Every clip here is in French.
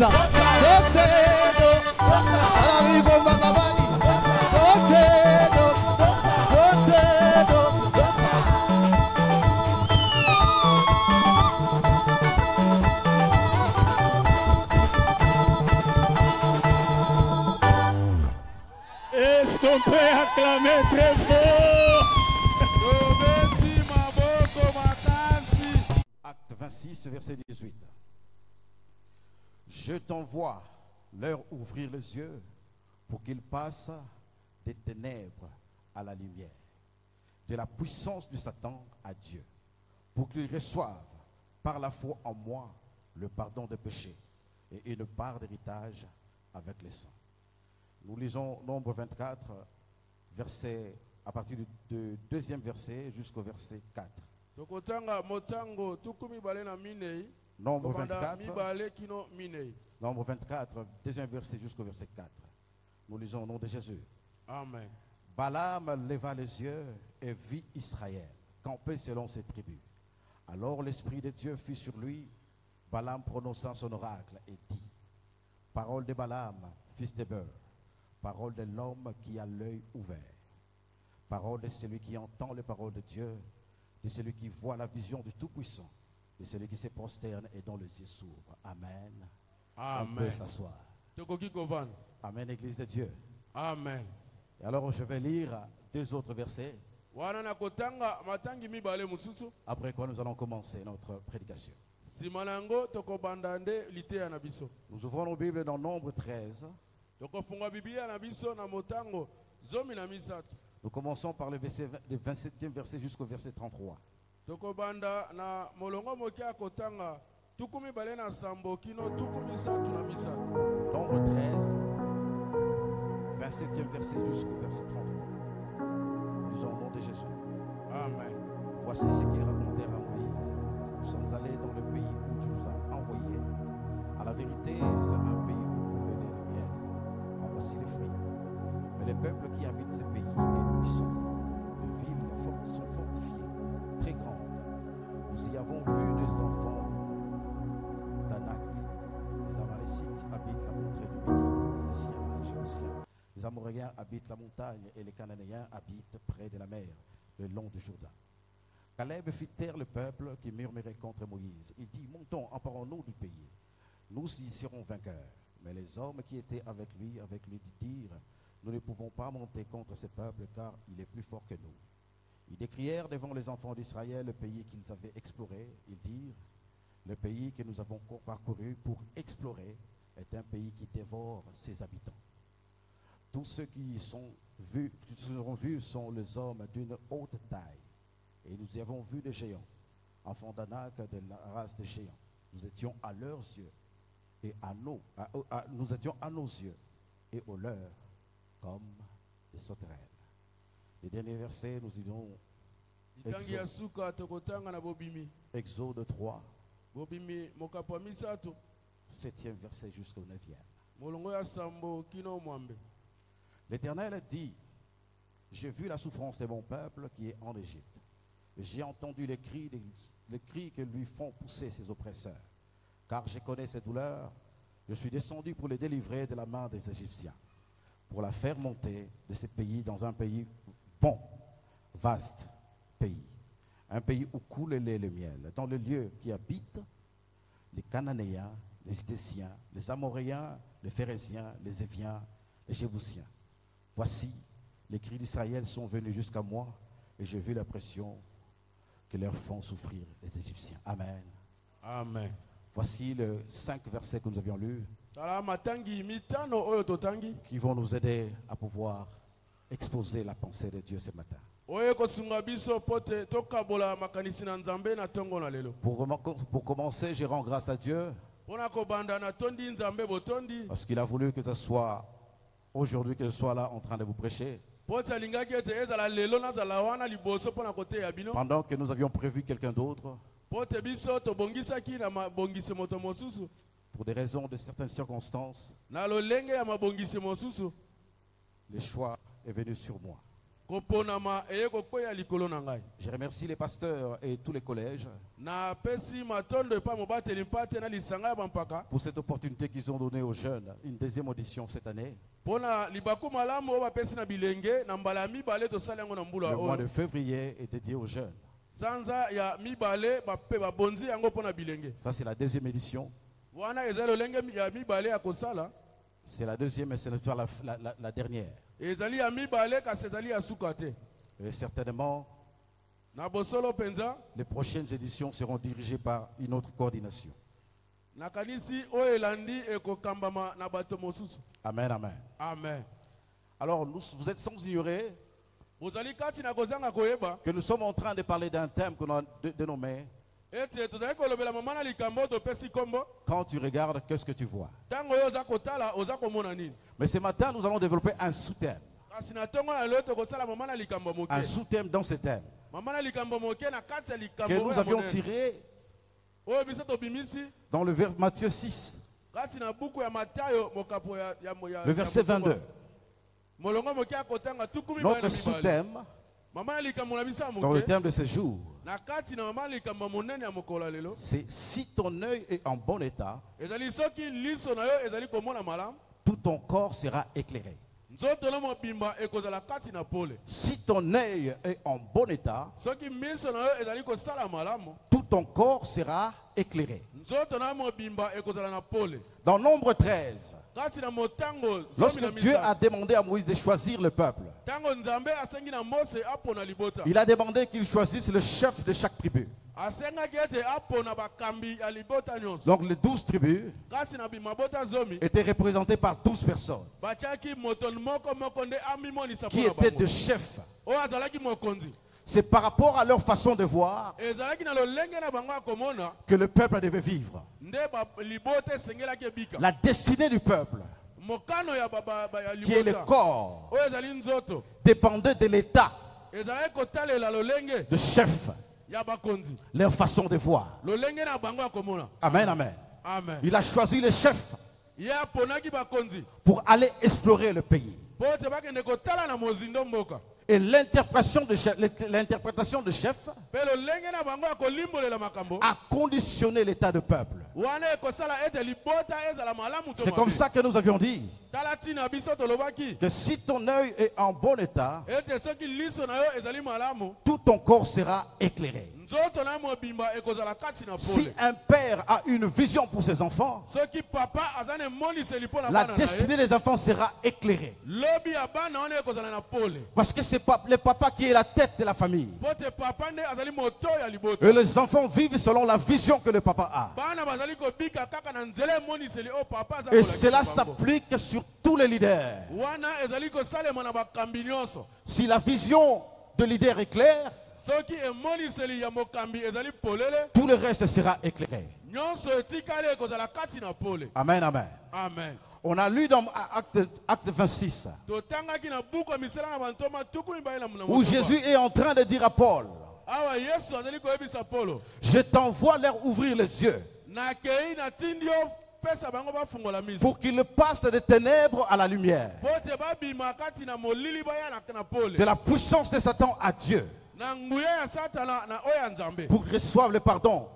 doxa, doxe, doxa, amigo Magabani, doxe, doxa, doxe, doxa. Est-ce qu'on peut acclamer très fort? Acte 26, verset 18. Je t'envoie leur ouvrir les yeux pour qu'ils passent des ténèbres à la lumière, de la puissance du Satan à Dieu, pour qu'ils reçoivent par la foi en moi le pardon des péchés et une part d'héritage avec les saints. Nous lisons Nombre 24, verset, à partir du deuxième verset jusqu'au verset 4. Nombre 24, deuxième verset jusqu'au verset 4. Nous lisons au nom de Jésus. Amen. Balaam leva les yeux et vit Israël, campé selon ses tribus. Alors l'Esprit de Dieu fut sur lui. Balaam prononça son oracle et dit: Parole de Balaam, fils de Beor, parole de l'homme qui a l'œil ouvert, parole de celui qui entend les paroles de Dieu, de celui qui voit la vision du Tout-Puissant, de celui qui se prosterne et dont les yeux s'ouvrent. Amen. Amen. On peut s'asseoir. Amen, Église de Dieu. Amen. Et alors je vais lire deux autres versets, après quoi nous allons commencer notre prédication. Nous ouvrons nos Bibles dans Nombre 13. Nous commençons par le 27e verset jusqu'au verset 33. Nombre 13, 27e verset jusqu'au verset 33. Nous lisons au nom de Jésus. Amen. Voici ce qu'ils racontèrent à Moïse. Nous sommes allés dans le pays où tu nous as envoyés. À la vérité, c'est un pays où coule le lait et le miel. En voici les fruits. Mais les peuples qui habitent ce pays est puissant. Les villes sont fortifiées, très grandes. Nous y avons vu des enfants d'Anak. Les Amalécites habitent la contrée du Midi, les Essiens, les Jébusiens. Les Amoréens habitent la montagne et les Cananéens habitent près de la mer, le long du Jourdain. Caleb fit taire le peuple qui murmurait contre Moïse. Il dit: Montons, emparons-nous du pays. Nous y serons vainqueurs. Mais les hommes qui étaient avec lui dirent: Nous ne pouvons pas monter contre ce peuple car il est plus fort que nous. Ils décrièrent devant les enfants d'Israël le pays qu'ils avaient exploré. Ils dirent: Le pays que nous avons parcouru pour explorer est un pays qui dévore ses habitants. Tous ceux qui sont vus sont les hommes d'une haute taille. Et nous y avons vu des géants, enfants d'Anak, de la race des géants. Nous étions à leurs yeux et nous étions à nos yeux et aux leurs comme des sauterelles. Les derniers versets, nous irons Exode 3, 7e verset jusqu'au 9e. L'Éternel dit: J'ai vu la souffrance de mon peuple qui est en Égypte. J'ai entendu les cris que lui font pousser ses oppresseurs. Car je connais ses douleurs, je suis descendu pour les délivrer de la main des Égyptiens, pour la faire monter de ce pays dans un pays bon, vaste pays, un pays où coule le lait et le miel, dans le lieu qui habitent les Cananéens, les Hittiens, les Amoréens, les Phérésiens, les Éviens, les Jébusiens. Voici, les cris d'Israël sont venus jusqu'à moi et j'ai vu la pression que leur font souffrir les Égyptiens. Amen. Amen. Voici les 5 versets que nous avions lus qui vont nous aider à pouvoir exposer la pensée de Dieu ce matin. Pour commencer, je rends grâce à Dieu parce qu'il a voulu que ce soit aujourd'hui que je sois là en train de vous prêcher. Pendant que nous avions prévu quelqu'un d'autre, pour des raisons de certaines circonstances, le choix est venu sur moi. koponama eye kokwea likolo na ngai. Je remercie les pasteurs et tous les collèges Na pesi matondo epa mobateli mpate na lisanga ya bampaka. pour cette opportunité qu'ils ont donnée aux jeunes. Une deuxième audition cette année. Pona libaku malamu oyo bapesi na bilenge na mbala ya mibale tosali yango na mbula Le mois de oyo. février est dédié aux jeunes. Sanza ya mibale bape babonzi yango pona bilenge. Ça, c'est la deuxième édition. Wana ezali lolenge ya mibale ya kosala. C'est la deuxième, mais ce n'est pas la dernière. Ezali ya mibale kasi ezali ya suka te. Et certainement, Na bosolo penza les prochaines éditions seront dirigées par une autre coordination. na kanisi oyo elandi ekokambama na bato mosusu. Amen, amen. Amen. Alors, vous êtes sans ignorer Bozali kati na kozanga koyeba que nous sommes en train de parler d'un thème qu'on a dénommé ete tozali kolobela mama na likambo topesi kombo. Quand tu regardes, qu'est-ce que tu vois? Tango oyo oza kotala oza komona nini. Mais ce matin, nous allons développer un sous-thème. Kasi na tongo na lelo tokosala mama na likambo moke. Un sous-thème dans ce thème Mama na likambo moke na kati ya que likambo nous oyo avions monene. tiré Oyo biso tobimisi dans le Matthieu 6, kati na buku ya Matayo mokapo ya le verset 22. molongo moke akotanga tukumi Notre bana mibale. sous-thème Mama na likambo na biso ya dans le moke. thème de ce jour, Na kati na mama na likambo monene ya mokolo lelo. c'est si ton œil est en bon état, Ezali soki liso na yo ezali komona malamu. tout ton corps sera éclairé. Nzoto na mobimba ekozala kati na pole. Si ton œil est en bon état, Soki miso na yo ezali kosala malamu. tout ton corps sera éclairé. Nzoto na mobimba ekozala na pole. Dans Nombre 13, Kati na motango lorsque Dieu a demandé à Moïse de choisir le peuple, tango nzambe asengi na Mose apona libota. il a demandé qu'il choisisse le chef de chaque tribu. Asengaki ete apona bakambi ya libota nyonso. Donc les 12 tribus Kati na bimabota zomi étaient représentées par 12 personnes batiaki moto moko nde amimonisa qui mpona étaient bango. de chefs. Oyo azalaki mokonzi. C'est par rapport à leur façon de voir Ezalaki na lolenge na bango akomona que le peuple devait vivre. nde libota esengelaki ebika. La destinée du peuple, Mokano ya ya qui est le libota. corps, Oyo ezali nzoto. dépendait de l'état Ezalaki kotalela lolenge de chef, ya bakonzi. leur façon de voir. Lolenge na bango akomona. Amen, amen. Amen. Il a choisi les chefs Ye aponaki bakonzi. pour aller explorer le pays. Po te bakende kotala na mozindo mboka. Et l'interprétation de chef Pe lolenge na bango akolimbolela makambo. a conditionné l'état de peuple. Wana ekosala ete libota ezala malamu to C'est comme ça que nous avions dit Tala tina biso tolobaki. que si ton œil est en bon état, Ete soki liso na yo ezali malamu. tout ton corps sera éclairé. Nzoto na mobimba ekozala kati na Si pole. un père a une vision pour ses enfants, Soki papa azane moniseli pona la bana na ye. destinée des enfants sera éclairée. Lobi ya bana wana ekozala na pole. Parce que c'est le papa qui est la tête de la famille. Pote papa nde azali moto ya libota. Et les enfants vivent selon la vision que le papa a. Bana bazali kobika kaka na nzele moniseli o papa aza Et kolakisa cela bango. s'applique sur tous les leaders. Wana ezali kosalema na bakambi nyonso. Si la vision de leader est claire, Soki emoniseli ya mokambi ezali polele, tout le reste sera éclairé. nyonso etikali ekozala kati na pole. Amen, amen. Amen. On a lu dans Acte 26 Totangaki na buku ya misala na bantoma tuku mibale na où Jésus est en train de dire à Paul, awa Yesu azali koyebisa Polo. je t'envoie leur ouvrir les yeux Nakei na tindi yo pesa bango bafungola miso. pour qu'ils passent des ténèbres à la lumière, Pote babima kati na molili baya na pole. de la puissance de Satan à Dieu, Na nguya ya satana na oya nzambe. pour qu'ils reçoivent le pardon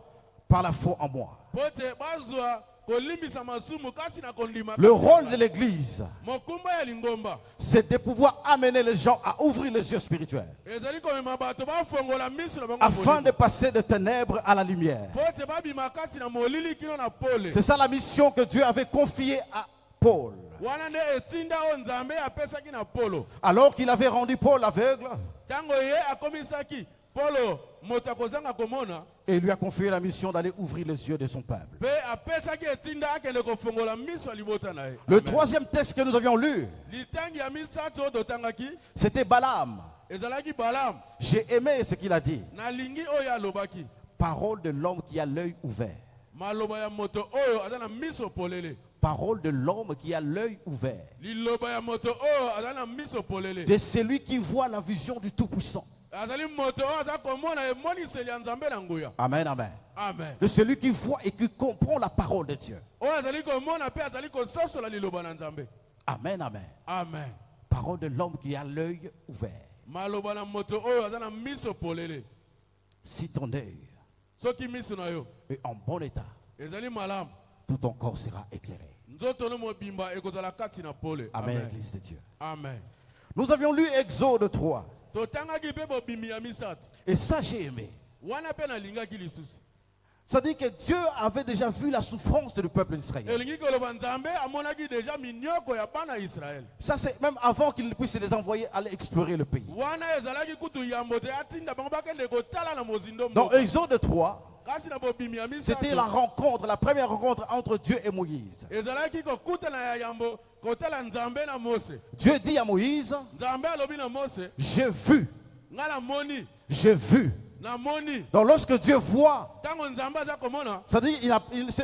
par la foi en moi. Pote bazwa kolimbisa masumu kati na kondima. Le rôle de l'Église, Mokumba ya lingomba. c'est de pouvoir amener les gens à ouvrir les yeux spirituels, Ezali komema bato bafungola miso na bango. afin de passer des ténèbres à la lumière. Pote babima kati na molili kino na pole. C'est ça la mission que Dieu avait confiée à Paul. Wana nde etinda o nzambe apesaki na Polo. Alors qu'il avait rendu Paul aveugle, Tango ye akomisaki Polo moto akozanga komona. et il lui a confié la mission d'aller ouvrir les yeux de son peuple. Pe apesaki etinda akende kofungola miso ya libota na ye. Le Amen. troisième texte que nous avions lu, Litangi ya misato oyo totangaki c'était Balaam. ezalaki Balaam. J'ai aimé ce qu'il a dit. Nalingi oyo alobaki. Parole de l'homme qui a l'œil ouvert. Maloba ya moto oyo aza na miso polele. Parole de l'homme qui a l'œil ouvert. Liloba ya moto oyo aza na miso polele. De celui qui voit la vision du Tout-Puissant. Azali moto oyo aza komona emoniseli ya nzambe na nguya. Amen, amen. Amen. De celui qui voit et qui comprend la parole de Dieu. Oyo azali komona pe azali kososola liloba na nzambe. Amen, amen. Amen. Parole de l'homme qui a l'œil ouvert. maloba na moto oyo aza na miso polele. Si ton œil Soki miso na yo est en bon état, ezali malamu, tout ton corps sera éclairé. nzoto no mobimba ekozala kati na pole. Amen, Amen. Église de Dieu. Amen. Nous avions lu Exode 3. Totangaki pe bobimi ya misato. Et ça, j'ai aimé. Wana pe na lingaki lisusu. Ça dit que Dieu avait déjà vu la souffrance du peuple d'Israël. Elingi koloba nzambe amonaki deja minyoko ya bana Israël. Ça, c'est même avant qu'il puisse les envoyer aller explorer le pays. Wana ezalaki kutu yambo te atinda bango bakende kotala na mozindo Dans mboka. Exode 3, Kasi na bobimi ya misato. c'était la rencontre, la première rencontre entre Dieu et Moïse. Ezalaki kokutana ya yambo kotala nzambe na Mose. Dieu dit à Moïse, Nzambe alobi na Mose, j'ai vu, nga na moni, j'ai vu. na moni. Donc lorsque Dieu voit, Tango nzambe aza komona, ça dit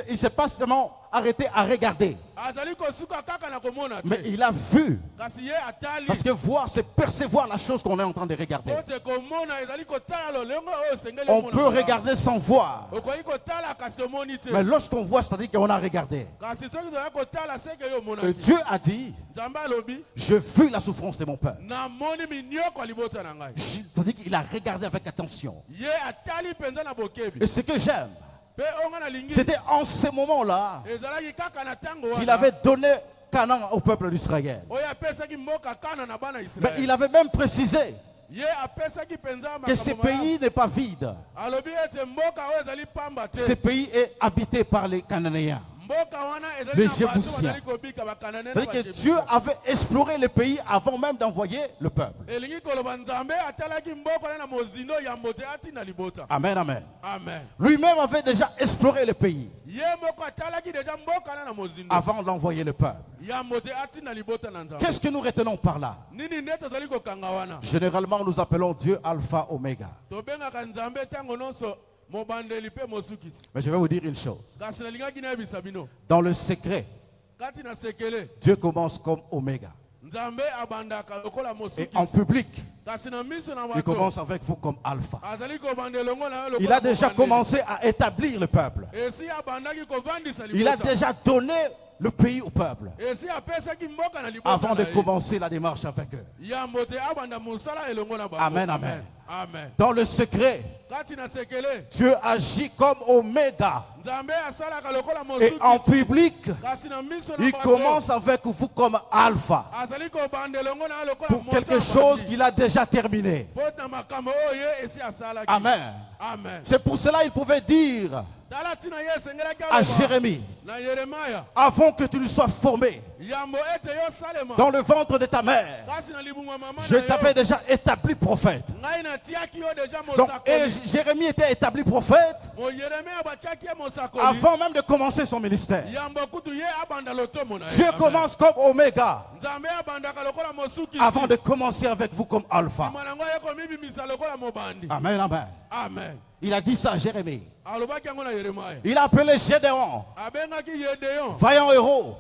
il s'est pas seulement arrêté à regarder, azali kosuka kaka na komona mais te. il a vu. Kasi ye atali. Parce que voir, c'est percevoir la chose qu'on est en train de regarder. Ote komona ezali kotala lolongo oyo sengeli On omona peut malamu. regarder sans voir. Okoki kotala kasi omoni te. Mais lorsqu'on voit, c'est-à-dire qu'on a regardé. Kasi soki toya kotala sekeli Et omonaki. Dieu a dit, Nzambe alobi, j'ai vu la souffrance de mon peuple. na moni minyoko ya libota na ngai. C'est-à-dire qu'il a regardé avec attention. Ye atali penza na bokebi. Et ce que j'aime, Pe onga na lingi. c'était en ce moment-là Ezalaki kaka na tango qu'il wana. avait donné Canaan au peuple d'Israël. Oyo apesaki mboka kana na bana Mais Israël. il avait même précisé Ye apesaki penza que ce makambo malamu. pays n'est pas vide. Alobi ete mboka oyo ezali pamba te. Ce pays est habité par les Cananéens. Mboka wana ezali Les na bato Jébusiens. bazali kobika bakanane na C'est-à-dire que Bajebusiens. Dieu avait exploré le pays avant même d'envoyer le peuple. Elingi koloba nzambe atalaki mboka wana na mozindo yambo te atinda libota. Amen, amen. Amen. Lui-même avait déjà exploré le pays Ye moko atalaki deja mboka wana na mozindo. avant d'envoyer le peuple. Yambo te atinda libota na nzambe. Qu'est-ce que nous retenons par là? Nini nde tozali kokanga wana? Généralement, nous appelons Dieu Alpha, Oméga. Tobengaka nzambe ntango nyonso mobandeli mpe mosukisi. Mais je vais vous dire une chose. Kasi nalingaki nayebisa bino. Dans le secret, Kati na sekele, Dieu commence comme Oméga. nzambe abandaka lokola Et en mosukisi. public, Kasi na miso na il bato, commence avec vous comme Alpha. azali kobanda elongo na yo Il lokola a déjà mobandeli. commencé à établir le peuple. Esi abandaki kovandisa Il a libota. déjà donné le pays au peuple Esi apesaki mboka na libota avant de na ye. commencer la démarche avec eux. Yambo te abanda mosala elongo na bango. Amen, amen. Amen. Dans le secret, Kati na sekele, Dieu agit comme Oméga. nzambe asalaka lokola Et en mosukisi. public, Kasi na miso na il bato, commence avec vous comme Alpha. azali kobanda elongo na yo lokola Pour moto quelque abandi. chose qu'il a déjà terminé. Po na makambo oyo ye esi asalaki. Amen. Amen. C'est pour cela qu'il pouvait dire Tala tina ye esengelaki à aloba Jérémie, na Yeremaya, avant que tu ne sois formé yambo ete yo salema. dans le ventre de ta mère, Kasi na libunga mama je na t'avais yo, déjà établi prophète. ngai natiaki yo deja Donc, et mosakoli. Jérémie était établi prophète Mo Yeremia batiaki ye mosakoli. avant même de commencer son ministère. Yambo kutu ye abanda lotomo na ye. Dieu Amen. commence comme Oméga Nzambe abandaka lokola mosukisi. avant de commencer avec vous comme Alpha. Sima na ngo ye komibimisa lokola mobandi. Amen, amen. Amen. Il a dit ça à Jérémie. Alobaki yango na Yeremia. Il a appelé Gédéon, Abengaki Yedeon. vaillant héros,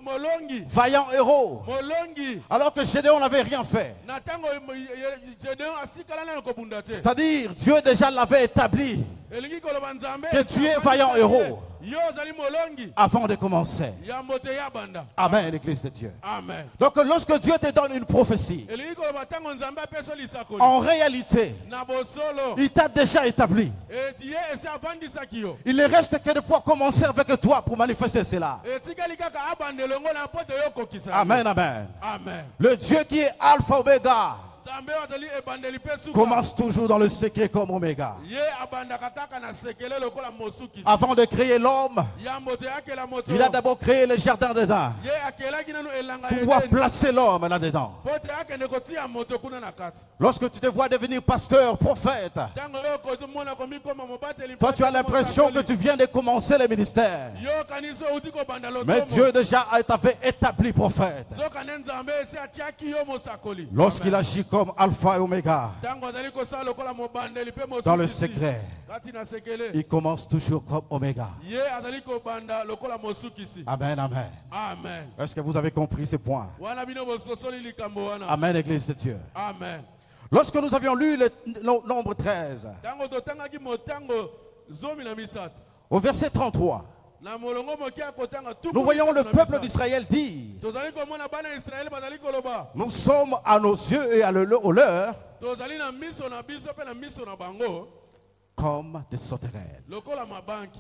Molongi. vaillant héros. Molongi. Alors que Gédéon n'avait rien fait. Na tango Yedeon asikala na kobunda te. C'est-à-dire, Dieu déjà l'avait établi Elingi koloba nzambe. que tu es vaillant héros Yo zali molongi. avant de commencer. Yambo te yabanda. Amen, l'Église de Dieu. Amen. Donc, lorsque Dieu te donne une prophétie, Elingi koloba tango nzambe apeso lisakoli. en réalité, Na bosolo. il t'a déjà établi. Eti ye esi avandisaki yo. Il ne reste que de pouvoir commencer avec toi pour manifester cela. Etikali kaka abanda elongo na poto yo kokisa. Amen, amen. Amen. Le Dieu qui est Alpha Oméga Nzambe azali ebandeli pe suka. commence toujours dans le secret comme Oméga. Ye abandaka kaka na sekele lokola mosukisi. Avant de créer l'homme, Yambo te akela moto. il a d'abord créé le jardin d'Éden Ye akelaki nanu elanga pour pouvoir Edeni. placer l'homme là-dedans. Po te akende kotia moto kuna na kati. Lorsque tu te vois devenir pasteur, prophète, Tango yo kotomona komikoma mobateli. toi tu as l'impression que tu viens de commencer le ministère. Yo kaniso uti kobanda lotomo. Mais Dieu déjà t'avait établi prophète. Zoka ne nzambe esi atiaki yo mosakoli. Lorsqu'il Amen. agit comme Alpha et Oméga Tango azali kosala lokola mobandeli pe mosukisi. dans le secret, Kati na sekele. il commence toujours comme Oméga. Ye azali kobanda lokola mosukisi. Amen, amen. Amen. Est-ce que vous avez compris ces points? Wana bino bososoli likambo wana. Amen, Église de Dieu. Amen. Lorsque nous avions lu le nombre 13, Tango totangaki motango zomi na misato. au verset 33, Na molongo mokia kotanga tuku Nous voyons le na peuple misa. d'Israël dire, Tozali komona bana Israël bazali koloba. nous sommes à nos yeux et au leur Tozali na miso na biso pe na miso na bango. comme des sauterelles. Lokola mabanki.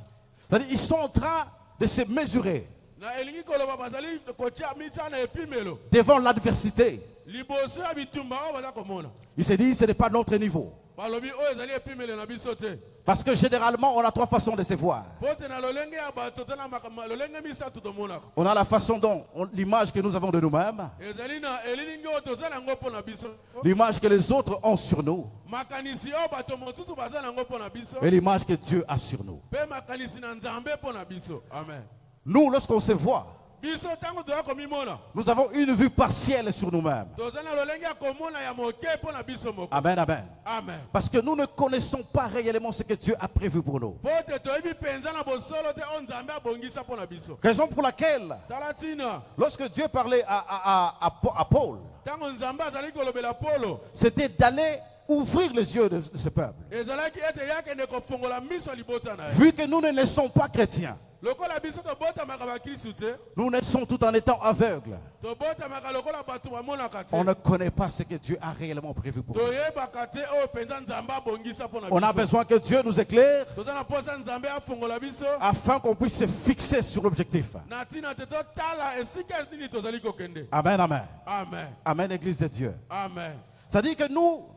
C'est-à-dire, ils sont en train de se mesurer Na elingi koloba bazali kotia micha na epimelo. devant l'adversité. Liboso ya bitumba o baza komona. Ils se disent, ce n'est pas notre niveau. Balobi o ezali epimelo na biso te. Parce que généralement, on a trois façons de se voir. Pote na lolenge ya bato tona makama lolenge misatu tomona. On a la façon dont, l'image que nous avons de nous-mêmes, Ezali na elilingi o tozala ngo pona biso. l'image que les autres ont sur nous, Makanisi o bato motutu bazala ngo pona biso. et l'image que Dieu a sur nous. Pe makanisi na nzambe pona biso. Amen. Nous, lorsqu'on se voit, Biso tango toya komimona. nous avons une vue partielle sur nous-mêmes. Tozana lolenge ya komona ya moke pona biso moko. Amen, amen. Amen. Parce que nous ne connaissons pas réellement ce que Dieu a prévu pour nous. Pote toyebi penza na bosolo te o nzambe abongisa pona biso. Raison pour laquelle, Talatina. lorsque Dieu parlait à Paul, Tango nzambe azali kolobela Polo. c'était d'aller ouvrir les yeux de ce peuple. Ezalaki ete yakende kofongola miso ya libota na ye. Vu que nous ne sommes pas chrétiens, Lokola biso tobotamaka bakristu te. nous naissons tout en étant aveugles. Tobotamaka lokola bato bamonaka te. On ne connaît pas ce que Dieu a réellement prévu pour nous. Toyebaka te oyo penza nzambe abongisa mpona On a biso. besoin que Dieu nous éclaire Toza na posa nzambe afongola biso. afin qu'on puisse se fixer sur l'objectif. Na ntina te totala esika nini tozali kokende. Amen, amen. Amen. Amen, Église de Dieu. Amen. Ça dit que nous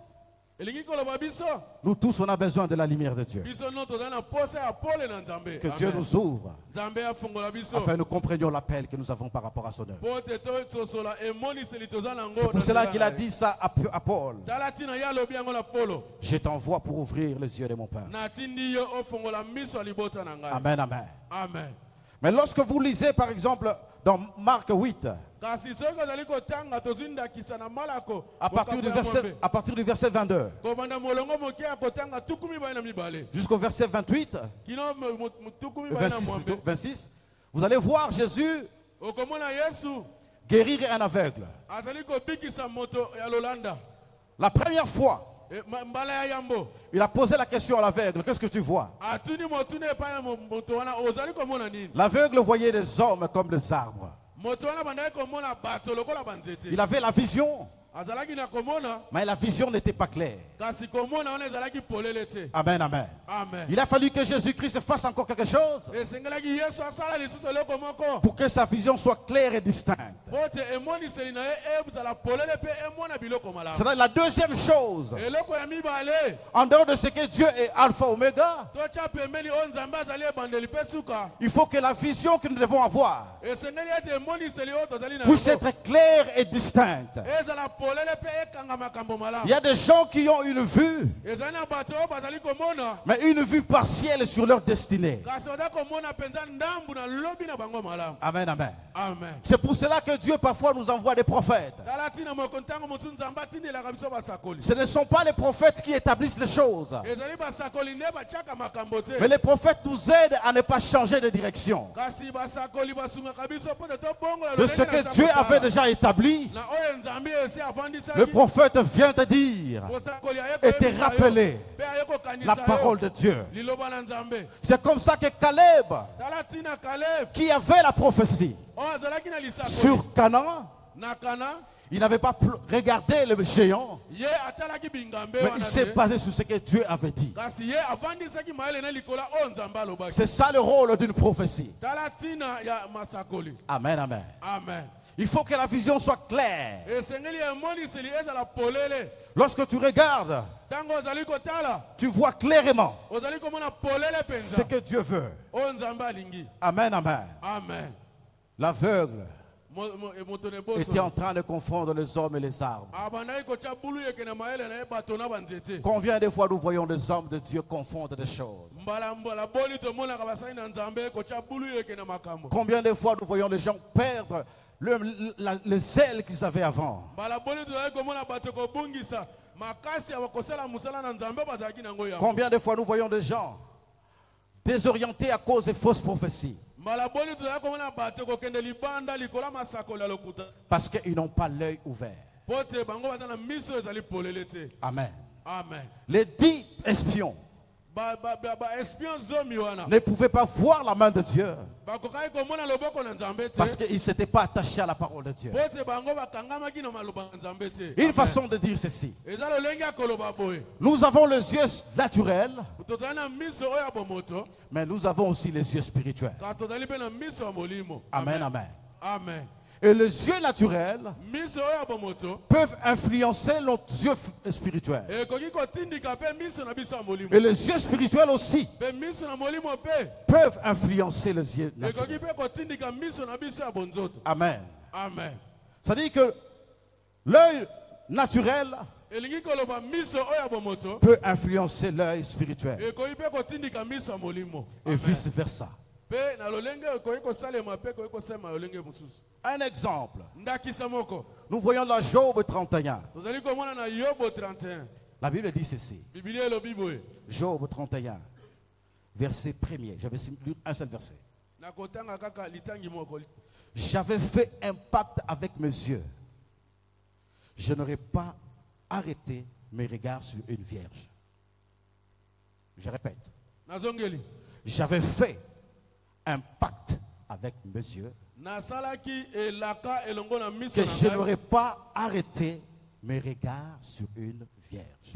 Elingi koloba biso. tous, on a besoin de la lumière de Dieu. Biso no tozali na posa ya pole na nzambe. Que Dieu Amen. nous ouvre Nzambe afongola biso. afin que nous comprenions l'appel que nous avons par rapport à son œuvre. Po te tosola emoniseli toza nango. C'est pour cela qu'il a dit ça à Paul. Tala ntina ye alobi yango na Polo. Je t'envoie pour ouvrir les yeux de mon peuple. Natindi yo ofongola miso ya libota na ngai. Amen, amen. Amen. Mais lorsque vous lisez par exemple dans Marc 8, Kasi soki ozali kotanga tozwi ndakisa na malako. à partir du verset 22 Kobanda molongo moke ya kotanga tuku mibale na mibale. jusqu'au verset 28, Kino tuku mibale na 26 mwambe. plutôt, 26, vous allez voir Jésus Okomona Yesu guérir un aveugle. azali kobikisa moto ya lolanda. La première fois, Mbala ya yambo. il a posé la question à l'aveugle, qu'est-ce que tu vois? Atuni motune epai ya moto wana ozali komona nini? L'aveugle voyait des hommes comme des arbres. Moto wana bandaki komona bato lokola banzete. Il avait la vision, Azalaki na komona mais la vision n'était pas claire. kasi komona wana ezalaki polele te. Amen, amen. Amen. Il a fallu que Jésus-Christ fasse encore quelque chose Esengelaki Yesu asala lisusu eloko moko. pour que sa vision soit claire et distincte. Pote emoniseli na ye ebuzala polele pe emona biloko malamu. C'est la deuxième chose. Eloko ya mibale En dehors de ce que Dieu est alpha oméga, tocha pembeni oyo nzambe azali ebandeli mpe suka. il faut que la vision que nous devons avoir Esengeli ete emoniseli oyo tozali na puisse yango être claire et distincte. ezala polele mpe ekanga makambo malamu. Il y a des gens qui ont une vue, Ezali na bato oyo bazali komona mais une vue partielle sur leur destinée. kasi baza komona mpenza ndambu na lobi na bango malamu. Amen, amen. Amen. C'est pour cela que Dieu parfois nous envoie des prophètes. tala ntina moko ntango mosusu nzambe atindelaka biso basakoli. Ce ne sont pas les prophètes qui établissent les choses, ezali basakoli nde batiaka makambo te. mais les prophètes nous aident à ne pas changer de direction. kasi basakoli basungaka biso mpo te tobongola De ce que Dieu avait déjà établi, na oyo nzambe esi avandisaki. le prophète vient te dire mosakoli aye et te koyebisa yo, rappeler mpe aye kokanisa la yo parole de Dieu. liloba na nzambe. C'est comme ça que Caleb, tala ntina Kaleb qui avait la prophétie oyo azalaki na lisakoli sur Canaan, na Kana, il n'avait pas regardé le géant, ye atalaki bingambe mais il wana s'est te. basé sur ce que Dieu avait dit. kasi ye avandisaki mayele na likola oyo nzambe alobaki. C'est ça le rôle d'une prophétie. tala ntina ya masakoli. Amen, amen. Amen. Il faut que la vision soit claire. esengeli emoniseli ezala polele. Lorsque tu regardes, ntango ozali kotala tu vois clairement ozali komona polele ce mpenza que Dieu veut. oyo nzambe alingi. Amen, amen. Amen. L'aveugle moto ne était en boso train de confondre les hommes et les arbres. abandaki kotya bulu yeke na mayele na ye bato na banzete. Combien de fois nous voyons des hommes de Dieu confondre des choses? mbala boli tomonaka basali na nzambe kotya bulu yeke na makambo. Combien de fois nous voyons les gens perdre le zèle qu'ils avaient avant? mbala boli tozali komona bato kobungisa makasi ya kosala mosala na nzambe bazalaki nango yango. Combien de fois nous voyons des gens désorientés à cause des fausses prophéties? mbala boli tozali komona bato kokende libanda likola masakoli ya lokuta Parce qu'ils n'ont pas l'œil ouvert. po te bango baza na miso ezali polele te. Amen. Amen. Les 10 espions ne pouvaient pas voir la main de Dieu parce qu'ils ne s'étaient pas attachés à la parole de Dieu. Une façon de dire ceci: nous avons les yeux naturels, mais nous avons aussi les yeux spirituels. Amen, amen. Amen. Et les yeux naturels peuvent influencer nos yeux spirituels. Et les yeux spirituels aussi peuvent influencer les yeux naturels. Amen. Amen. Ça dit que l'œil naturel peut influencer l'œil spirituel. Et vice versa. Un exemple. Nous voyons dans Job 31. La Bible dit ceci. Job 31, verset 1er. J'avais lu un seul verset. J'avais fait un pacte avec mes yeux. Je n'aurais pas arrêté mes regards sur une vierge. Je répète. J'avais fait un pacte avec mes yeux que je n'aurais pas arrêté mes regards sur une vierge.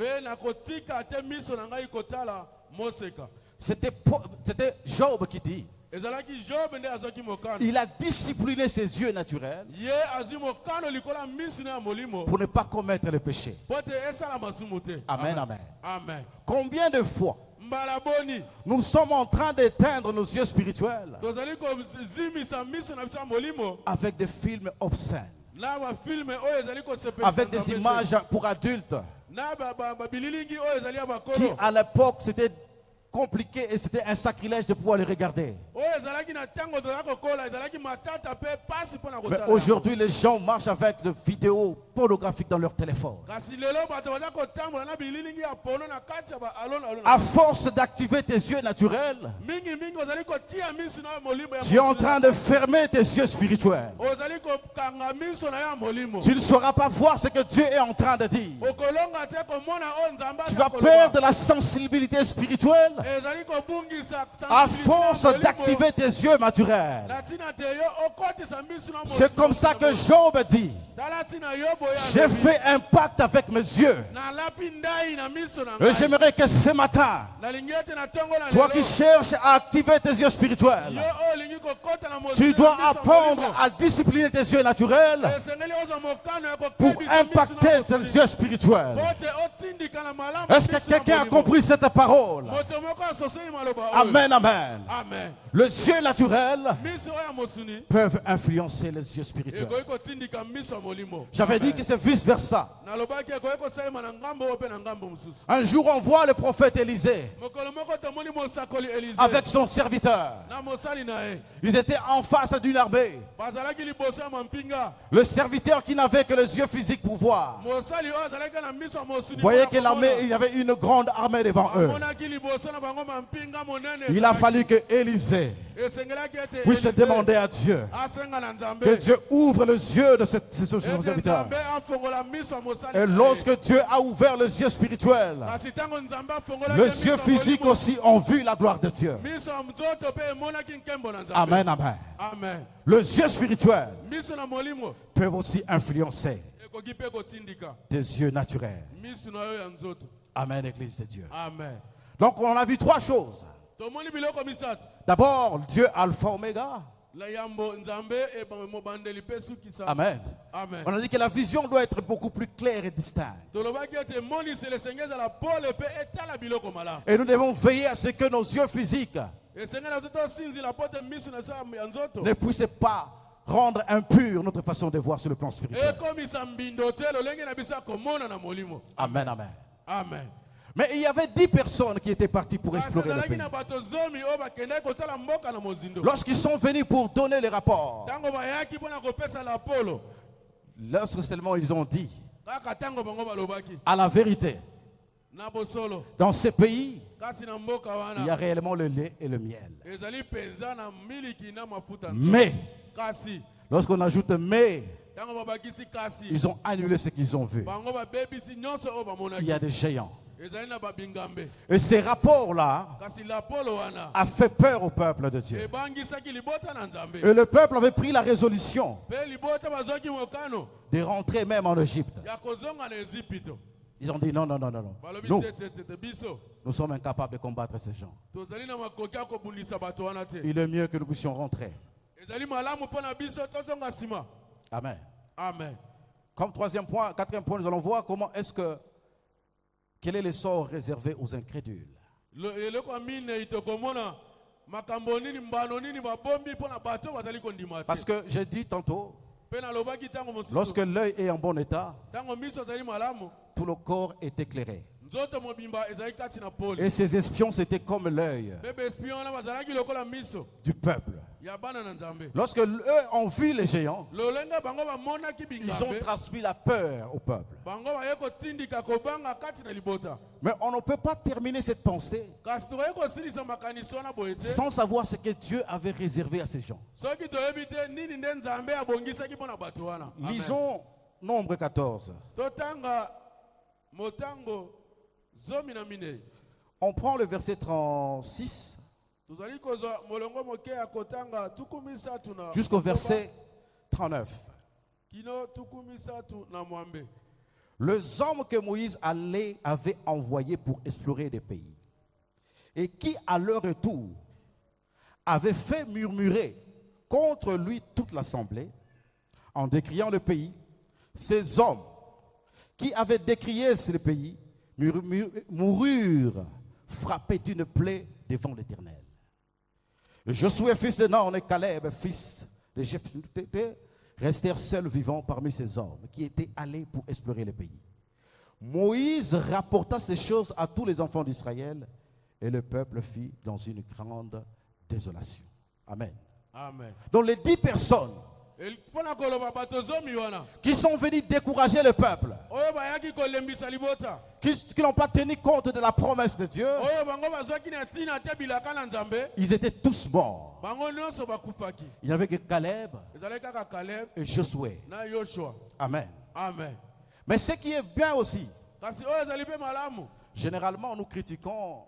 C'était Job qui dit. Il a discipliné ses yeux naturels pour ne pas commettre le péché. Amen, amen. Amen. Combien de fois nous sommes en train d'éteindre nos yeux spirituels avec des films obscènes, avec des images pour adultes qui à l'époque c'était compliqué et c'était un sacrilège de pouvoir les regarder. Mais aujourd'hui, les gens marchent avec des vidéos pornographiques dans leur téléphone. À force d'activer tes yeux naturels, tu es en train de fermer tes yeux spirituels. Tu ne sauras pas voir ce que Dieu est en train de dire. Tu vas perdre la sensibilité spirituelle à force d'activer tes yeux naturels. C'est comme ça que Job dit: j'ai fait un pacte avec mes yeux. Et j'aimerais que ce matin, toi qui cherches à activer tes yeux spirituels, tu dois apprendre à discipliner tes yeux naturels pour impacter tes yeux spirituels. Est-ce que quelqu'un a compris cette parole? Amen, amen. Amen. Les yeux naturels peuvent influencer les yeux spirituels. J'avais dit que c'est vice versa. Un jour on voit le prophète Élisée avec son serviteur. Ils étaient en face d'une armée. Le serviteur qui n'avait que les yeux physiques pour voir. Vous voyez que l'armée, il y avait une grande armée devant eux. Il a fallu que Élisée puisse demander à Dieu que Dieu ouvre les yeux de ce serviteur. Et lorsque Dieu a ouvert les yeux spirituels, les yeux physiques aussi ont vu la gloire de Dieu. Amen, amen. Amen. Les yeux spirituels peuvent aussi influencer des yeux naturels. Amen, Église de Dieu. Amen. Donc on a vu trois choses. D'abord, Dieu Alpha Oméga. Amen. Amen. On a dit que la vision doit être beaucoup plus claire et distincte. Et nous devons veiller à ce que nos yeux physiques ne puissent pas rendre impure notre façon de voir sur le plan spirituel. Amen, amen. Amen. Mais il y avait 10 personnes qui étaient parties pour explorer le pays. Lorsqu'ils sont venus pour donner les rapports, lorsque seulement ils ont dit à la vérité, dans ces pays, il y a réellement le lait et le miel. Mais, lorsqu'on ajoute mais, ils ont annulé ce qu'ils ont vu. Il y a des géants. ezali na babingambe Et ces rapports-là kasi lapolo wana a fait peur au peuple de Dieu. ebangisaki libota na nzambe Et le peuple avait pris la résolution mpe libota bazwaki mokano de rentrer même en Égypte. ya kozonga na Ezipito Ils ont dit non, non, non, non, non. balobi Nous, tete biso nous sommes incapables de combattre ces gens. tozali na makoki ya kobundisa bato wana te Il est mieux que nous puissions rentrer. ezali malamu mpo na biso tozonga nsima. Amen. Amen. Comme troisième point, quatrième point, nous allons voir quel est le sort réservé aux incrédules. eloko mine itokomona makambo nini mbano nini babombi mpo na bato bazali kondima Parce te que j'ai dit tantôt, mpe nalobaki ntango mosusu lorsque l'œil est en bon état, ntango miso ezali malamu tout le corps est éclairé. nzoto mobimba ezali kati na pole Et ces espions, c'était comme l'œil mpe baespion wana bazalaki lokola miso du peuple. ya bana na nzambe Lorsque eux ont vu les géants, lolenge bango bamonaki ils ont bingambe transmis la peur au peuple. bango baye kotindika kobanga kati na libota Mais on ne peut pas terminer cette pensée kasi tokoki kosilisa makanisi wana boye te sans savoir ce que Dieu avait réservé à ces gens. soki toyebi te nini nde nzambe abongisaki mpo na bato wana. Amen. Lisons Nombre 14. totanga motango zomi na minei On prend le verset 36 tozali kozwa molongo moke ya kotanga tuku misatu na jusqu'au verset 39. kino tuku misatu na mwambe. Les hommes que Moïse avait envoyés pour explorer des pays et qui, à leur retour, avaient fait murmurer contre lui toute l'assemblée en décriant le pays, ces hommes qui avaient décrié ce pays moururent frappés d'une plaie devant l'Éternel. Josué, fils de Nun, et Caleb, fils de Jephthé, restèrent seuls vivants parmi ces hommes qui étaient allés pour explorer le pays. Moïse rapporta ces choses à tous les enfants d'Israël et le peuple fit dans une grande désolation. Amen. Amen. Donc les 10 personnes mpona koloba bato zomi wana qui sont venues décourager le peuple, oyo bayaki kolembisa libota qui n'ont pas tenu compte de la promesse de Dieu, oyo bango bazwaki na ntina te bilaka na nzambe ils étaient tous morts. bango nyonso bakufaki. Il n'y avait que Caleb ezalaki kaka Caleb et Josué. na Yoshua. Amen. Amen. Mais ce qui est bien aussi, kasi oyo ezali mpe malamu généralement nous critiquons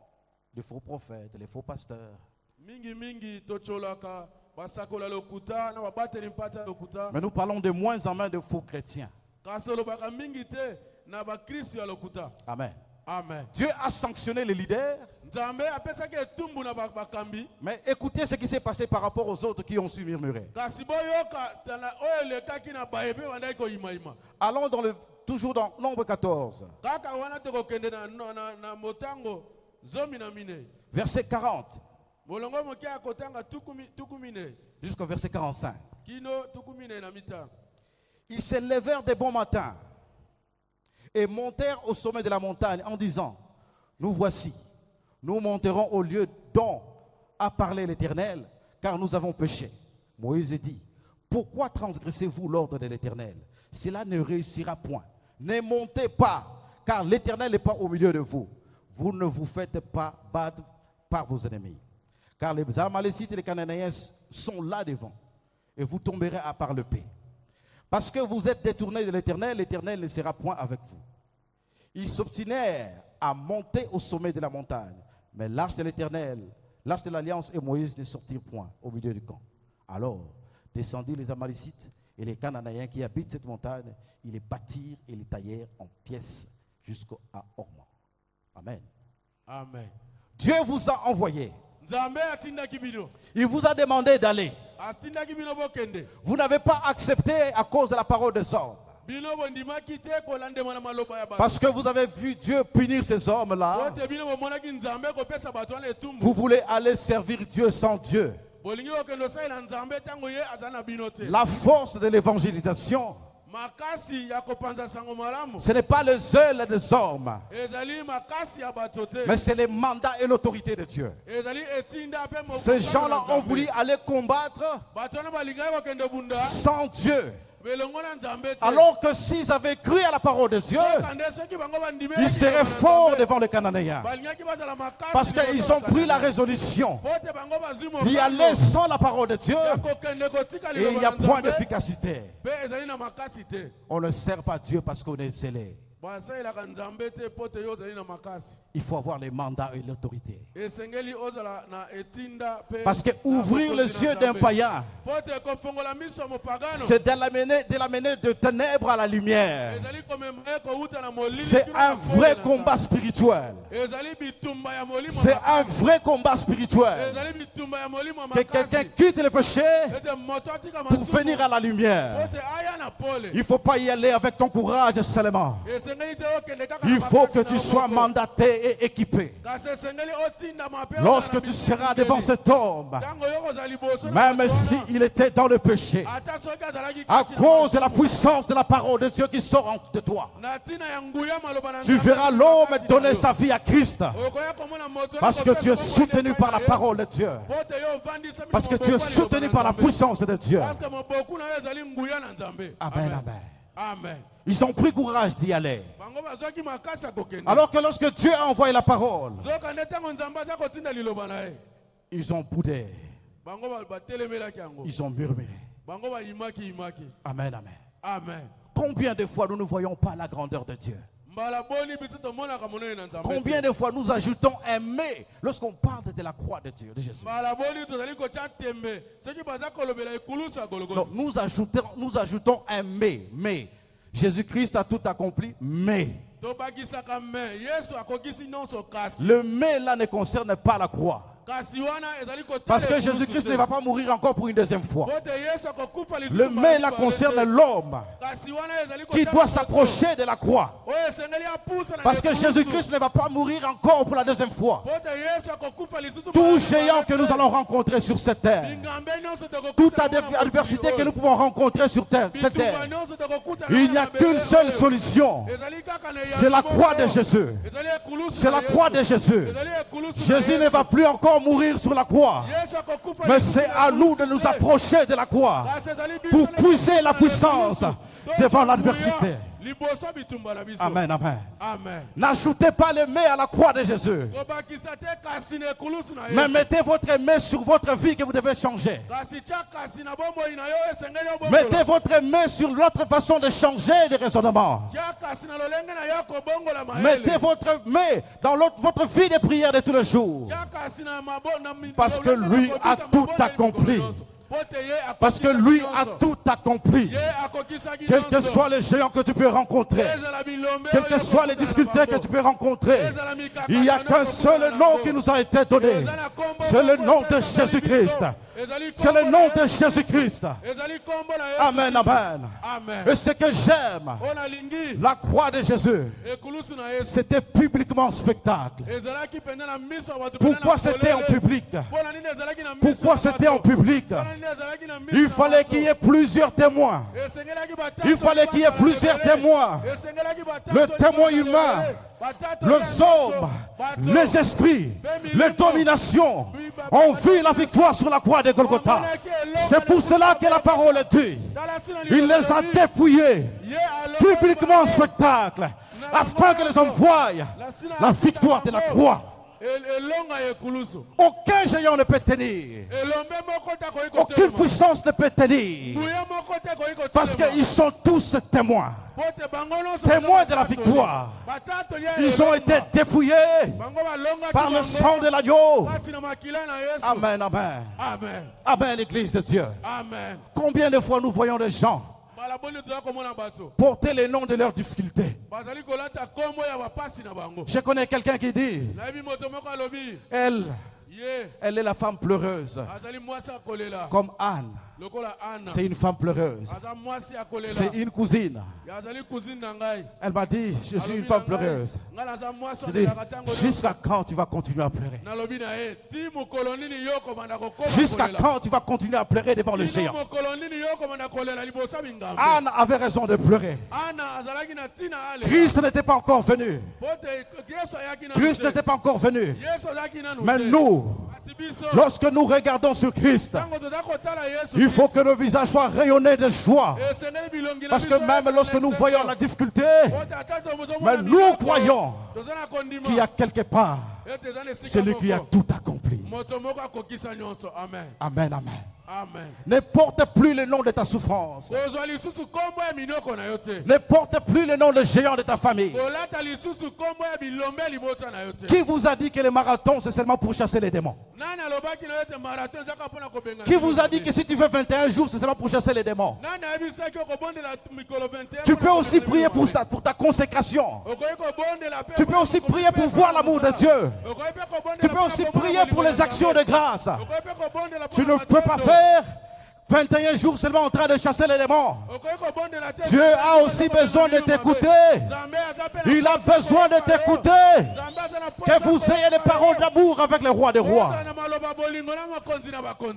les faux prophètes, les faux pasteurs. mingi tocholaka basakola lokuta na babateli mpata lokuta Mais nous parlons de moins en moins de faux chrétiens. kasi olobaka mingi te na bakristu ya lokuta. Amen. Amen. Dieu a sanctionné les leaders, nzambe apesaki etumbu na bakambi mais écoutez ce qui s'est passé par rapport aux autres qui ont su murmurer. kasi boyoka tala oyo elekaki na baye mpe bandaki koyimayima. Allons toujours dans Nombre 14, kaka wana tokokende na motango zomi na minei verset 40 molongo moke ya kotanga tuku minei jusqu'au verset 45. kino tuku minei na mitano. Ils se levèrent de bon matin et montèrent au sommet de la montagne en disant, nous voici, nous monterons au lieu dont a parlé l'Éternel, car nous avons péché. Moïse dit, pourquoi transgressez-vous l'ordre de l'Éternel? Cela ne réussira point. Ne montez pas, car l'Éternel n'est pas au milieu de vous. Vous ne vous faites pas battre par vos ennemis. Car les Amalécites et les Cananéens sont là devant, et vous tomberez à part le paix. Parce que vous êtes détournés de l'Éternel, l'Éternel ne sera point avec vous. Ils s'obstinèrent à monter au sommet de la montagne, mais l'arche de l'Éternel, l'arche de l'Alliance et Moïse ne sortirent point au milieu du camp. Alors descendirent les Amalécites et les Cananéens qui habitent cette montagne, ils les bâtirent et les taillèrent en pièces jusqu'à Orma. Amen. Amen. Dieu vous a envoyé. nzambe atindaki bino Il vous a demandé d'aller. atindaki bino bokende Vous n'avez pas accepté à cause de la parole des hommes. bino bondimaki te kolandema na maloba ya bato Parce que vous avez vu Dieu punir ces hommes-là. ote bino bomonaki nzambe kopesa bato wana etumbu Vous voulez aller servir Dieu sans Dieu. bolingi kokende osalela nzambe ntango ye aza na bino te. La force de l'évangélisation, makasi ya kopanza sango malamu ce n'est pas le zèle des hommes, ezali makasi ya bato te mais c'est le mandat et l'autorité de Dieu. ezali etinda mpe mokano Ces gens-là na ont Nzambe. voulu aller combattre bato wana balingaki kokende bunda sans Dieu. belongo na nzambe te Alors que s'ils avaient cru à la parole de Dieu, kande soki bango bandimeli ils seraient forts devant les Cananéens. balingaki bazala makasi Parce qu'ils ont pris la résolution po te bango bazwi d'y mokano aller sans la parole de Dieu ya kokende kotika et il n'y liloba a na point nzambe d'efficacité. mpe ezali na makasi te. On ne sert pas Dieu parce qu'on est zélé. basalelaka nzambe te po te yo ozali na makasi. Il faut avoir les mandats et l'autorité. Esengeli ozala na etinda pe Parce que ouvrir les yeux d'un païen, po te kofongola miso ya mopagano c'est de l'amener de ténèbres à la lumière. ezali komema ye kouta na molili C'est kino na un pole vrai na combat Nzambe. spirituel. ezali bitumba ya molimo C'est un vrai combat spirituel. ezali bitumba ya molimo Que quelqu'un quitte le péché ete moto atika pour masumu venir à la po lumière. te aya na pole Il ne faut pas y aller avec ton courage seulement. esengeli te okende kaka Il na faut makasi que na tu yo sois moko. mandaté et équipé. kasi esengeli otinda mape Lorsque tu seras devant cet homme, ntango yo kozala liboso na même bato wana, s'il était dans le péché, ata soki azalaki à kati na cause de la masumu, puissance de la parole de Dieu qui sort de toi, na ntina ya nguya maloba na tu Nzambe verras na l'homme kati na donner yo. sa vie à Christ. Okoya komona moto Parce que tu es soutenu par la parole de Dieu. Parce que tu es soutenu par la puissance de Dieu. Amen. Amen, amen. Amen. Ils ont pris courage d'y aller. Bango bazwaki makasi ya kokende. Alors que lorsque Dieu a envoyé la parole, Zoka nde ntango Nzambe aza kotinda liloba na ye. ils ont boudé, Bango batelemelaki yango. ils ont murmuré. Bango bayimaki. Amen, amen. Amen. Combien de fois nous ne voyons pas la grandeur de Dieu? Mbala boni biso tomonaka monene na Nzambe. Combien de fois nous ajoutons un mais lorsqu'on parle de la croix de Dieu, de Jésus? Mbala boni tozali kotia tembe. Soki baza kolobela ekulusu ya Golgotha. Non, nous ajoutons un mais. Jésus-Christ a tout accompli, mais. Tobakisaka me. Yesu akokisi nyonso kasi. Le mais là ne concerne pas la croix. Kasi wana ezali kotelela Parce que ekulusu Jésus-Christ te. ne va pas mourir encore pour une deuxième fois. Pote Yesu akokufa lisusu Le mais là mara concerne mibale te. l'homme Kasi wana ezali qui kotala doit moto. s'approcher de la croix. Oyo esengeli apusa na Parce que ekulusu. Jésus-Christ ne va pas mourir encore pour la deuxième fois. Pote Yesu akokufa lisusu Tout mara géant mibale que te. nous allons rencontrer sur cette terre, Bingambe nyonso tokokuta toute na mwana adversité mokili que oyo. nous pouvons rencontrer sur cette Bitumba terre, nyonso tokokuta na il n'y a mwana qu'une mabele seule oyo. solution. Ezali kaka na C'est la eyano croix de moko. Jésus. Ezali ekulusu C'est na la croix de Yesu. Jésus. Ezali ekulusu na Jésus ne Yesu. va plus encore mourir sur la croix. Yesu akokufa Mais lisusu c'est na à nous de ekulusu nous te. approcher de la croix Kasi ezali biso pour nde puiser tokokufa la na puissance ekulusu. devant Tokokuya l'adversité. liboso bitumba na biso. Amen, amen. Amen. N'ajoutez pas le mais à la croix de Jésus. Kobakisa te kasi na ekulusu na Mais Yesu. mettez votre main sur votre vie que vous devez changer. Kasi tia kasi na bomoi na yo esengeli yo Mettez bongola. votre main sur l'autre façon de changer de raisonnement. Tia kasi na lolenge na yo kobongola Mettez maele. votre main dans votre vie de prière de tous les jours. Tia kasi na Parce que lui a tout accompli. Parce que lui a tout accompli. Quels que soient les géants que tu peux rencontrer, quelles que soient les difficultés que tu peux rencontrer, il n'y a qu'un seul nom qui nous a été donné. C'est le nom de Jésus-Christ. C'est le nom de Jésus-Christ. Amen, amen. Amen. Et ce que j'aime, Onalingi la croix de Jésus, ekulusu na Yesu. c'était publiquement spectacle. Ezalaki penda na miso ya bato Pourquoi pena na c'était en polele. public? Mpona nini ezalaki na miso Pourquoi ya c'était bato? en public? Mpona nini ezalaki na miso Il ya fallait bato? qu'il y ait plusieurs témoins. Esengelaki batato Il fallait qu'il y ait libanda na plusieurs ebele. témoins. Esengelaki batato Le témoin libanda na humain, ebele. Batato Les ya hommes, bato. les esprits, les dominations ont vu la victoire sur la croix de Golgotha. C'est pour cela que la parole dit. Tala ntina Il les a dépouillés Ye alongo publiquement en ebele. spectacle afin que les hommes voient la victoire de la croix. Elonga ya ekulusu. Aucun géant ne peut tenir. Elombe moko te akoki Aucune kotelema. puissance ne peut tenir. Nguya moko te akoki kotelema. Parce qu'ils sont tous témoins. Pote bango nyonso Témoins baza de la batato. victoire. Batato ya Ils ont elonga. été dépouillés Bango balongaki par le bango. sang de l'agneau. Kati na makila na Yesu. Amen, amen. Amen. Amen, l'Église de Dieu. Amen. Combien de fois nous voyons des gens Balaboni toza komona bato. porter les noms de leurs difficultés? Bazali kolata kombo ya bapasi na bango. Je connais quelqu'un qui dit, Nayebi moto moko alobi. elle Ye. est la femme pleureuse. Azali mwasi akolela. Comme Anne, Lokola Anna. c'est une femme pleureuse. Aza mwasi akolela. C'est une cousine. Ya azali cousine na ngai. Elle m'a dit, je suis une Alobi femme na ngai, pleureuse. ngai naza mwasi Je dis, akolelaka ntango nyonso. jusqu'à quand tu vas continuer à pleurer? Nalobi na ye, ti mokolo nini yo komanda kokoma Jusqu'à kolela. quand tu vas continuer à pleurer devant le Tino géant? mokolo nini yo komanda kolela liboso ya bingambe. Anne avait raison de pleurer. Anna azalaki na ntina alela. Christ n'était pas encore venu. Pote Yesu ayaki nanu Christ te. n'était pas encore venu. Yesu azalaki nanu Mais te. nous, Kasi biso, lorsque nous regardons sur Christ, ntango toza kotala Yesu il faut Kristo, que nos visages soient rayonnés de joie. esengeli bilongi na Parce que biso même ezala lorsque nous esengo. voyons la difficulté, Pote ata tozomona mais nous biloko, croyons toza na kondima. qu'il y a quelque part Ete eza na esika celui qui a moko. tout accompli. Moto moko akokisa nyonso. Amen. Amen, amen. Amen. Ne porte plus le nom de ta souffrance. Kozwa lisusu kombo ya minoko na yo te. Ne porte plus le nom de géant de ta famille. Kolata lisusu kombo ya bilombe libota na yo te. Qui vous a dit que le marathon c'est seulement pour chasser les démons? Nani alobaki na yo te marathon ezaka mpona kobenga. Qui vous a dit que si tu fais 21 jours c'est seulement pour chasser les démons? Nani ayebisaki okobondela mikolo 21. Tu peux aussi prier pour ta consécration. Tu peux aussi prier pour voir l'amour de Dieu. Tu peux aussi prier pour les actions de grâce. Tu ne peux pas faire 21 jours seulement en train de chasser les démons. Dieu a aussi besoin de t'écouter. Il a besoin de t'écouter. Que vous ayez des paroles d'amour avec le roi des rois.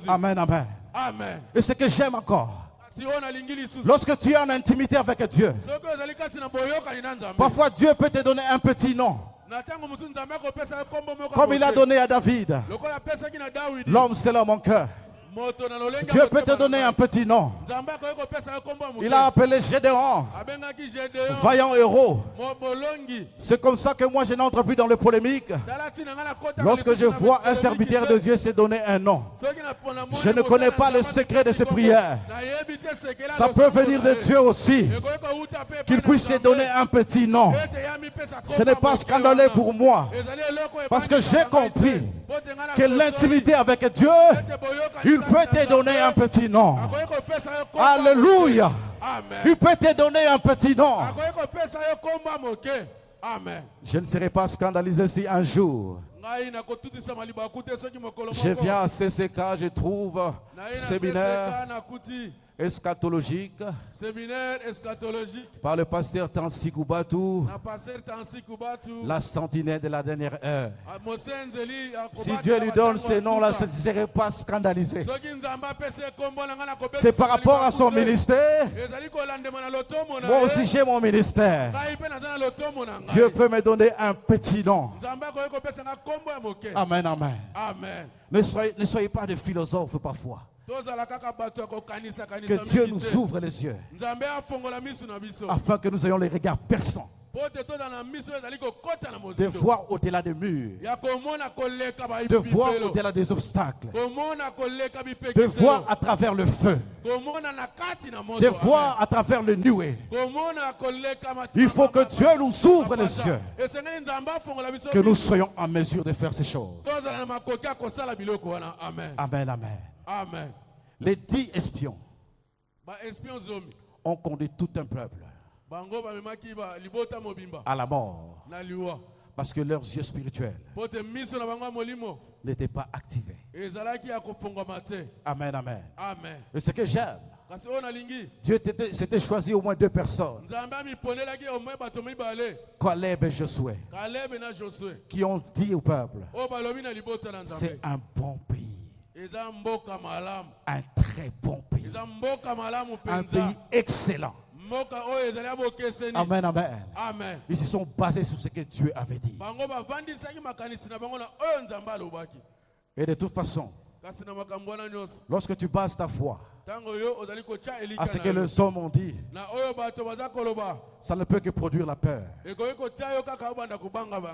Amen, amen. Amen. Et ce que j'aime encore, lorsque tu es en intimité avec Dieu, parfois Dieu peut te donner un petit nom. Comme il a donné à David. L'homme selon mon cœur. Dieu peut te donner un petit nom. Il a appelé Gédéon, vaillant héros. C'est comme ça que moi je n'entre plus dans le polémique. Lorsque je vois un serviteur de Dieu se donner un nom, je ne connais pas le secret de ses prières. Ça peut venir de Dieu aussi, qu'il puisse te donner un petit nom. Ce n'est pas scandaleux pour moi, parce que j'ai compris que l'intimité avec Dieu, il peut te donner un petit nom. Alléluia. Il peut te donner un petit nom. Je ne serai pas scandalisé si un jour je viens à CCK, je trouve séminaire eschatologique par le pasteur Tansi Kubatu, la sentinelle de la dernière heure. Si Dieu lui donne ces noms-là, je ne serai pas scandalisé. C'est par rapport à son ministère. Moi aussi j'ai mon ministère. Dieu peut me donner un petit nom. Amen, amen. Ne soyez pas des philosophes parfois. Que Dieu nous ouvre les yeux afin que nous ayons les regards perçants de voir au-delà des murs, de voir au-delà des obstacles, de voir à travers le feu, de voir à travers le nuée. Il faut que Dieu nous ouvre les yeux, que nous soyons en mesure de faire ces choses. Amen, amen. Amen. Les 10 espions ont conduit tout un peuple à la mort parce que leurs yeux spirituels n'étaient pas activés. Amen, amen. Et ce que j'aime, Dieu s'était choisi au moins 2 personnes, Caleb et Josué, qui ont dit au peuple, c'est un bon pays. Un très bon pays. Un pays excellent. Amen, amen. Ils se sont basés sur ce que Dieu avait dit. Et de toute façon, lorsque tu bases ta foi à ce que les hommes ont dit, ça ne peut que produire la peur.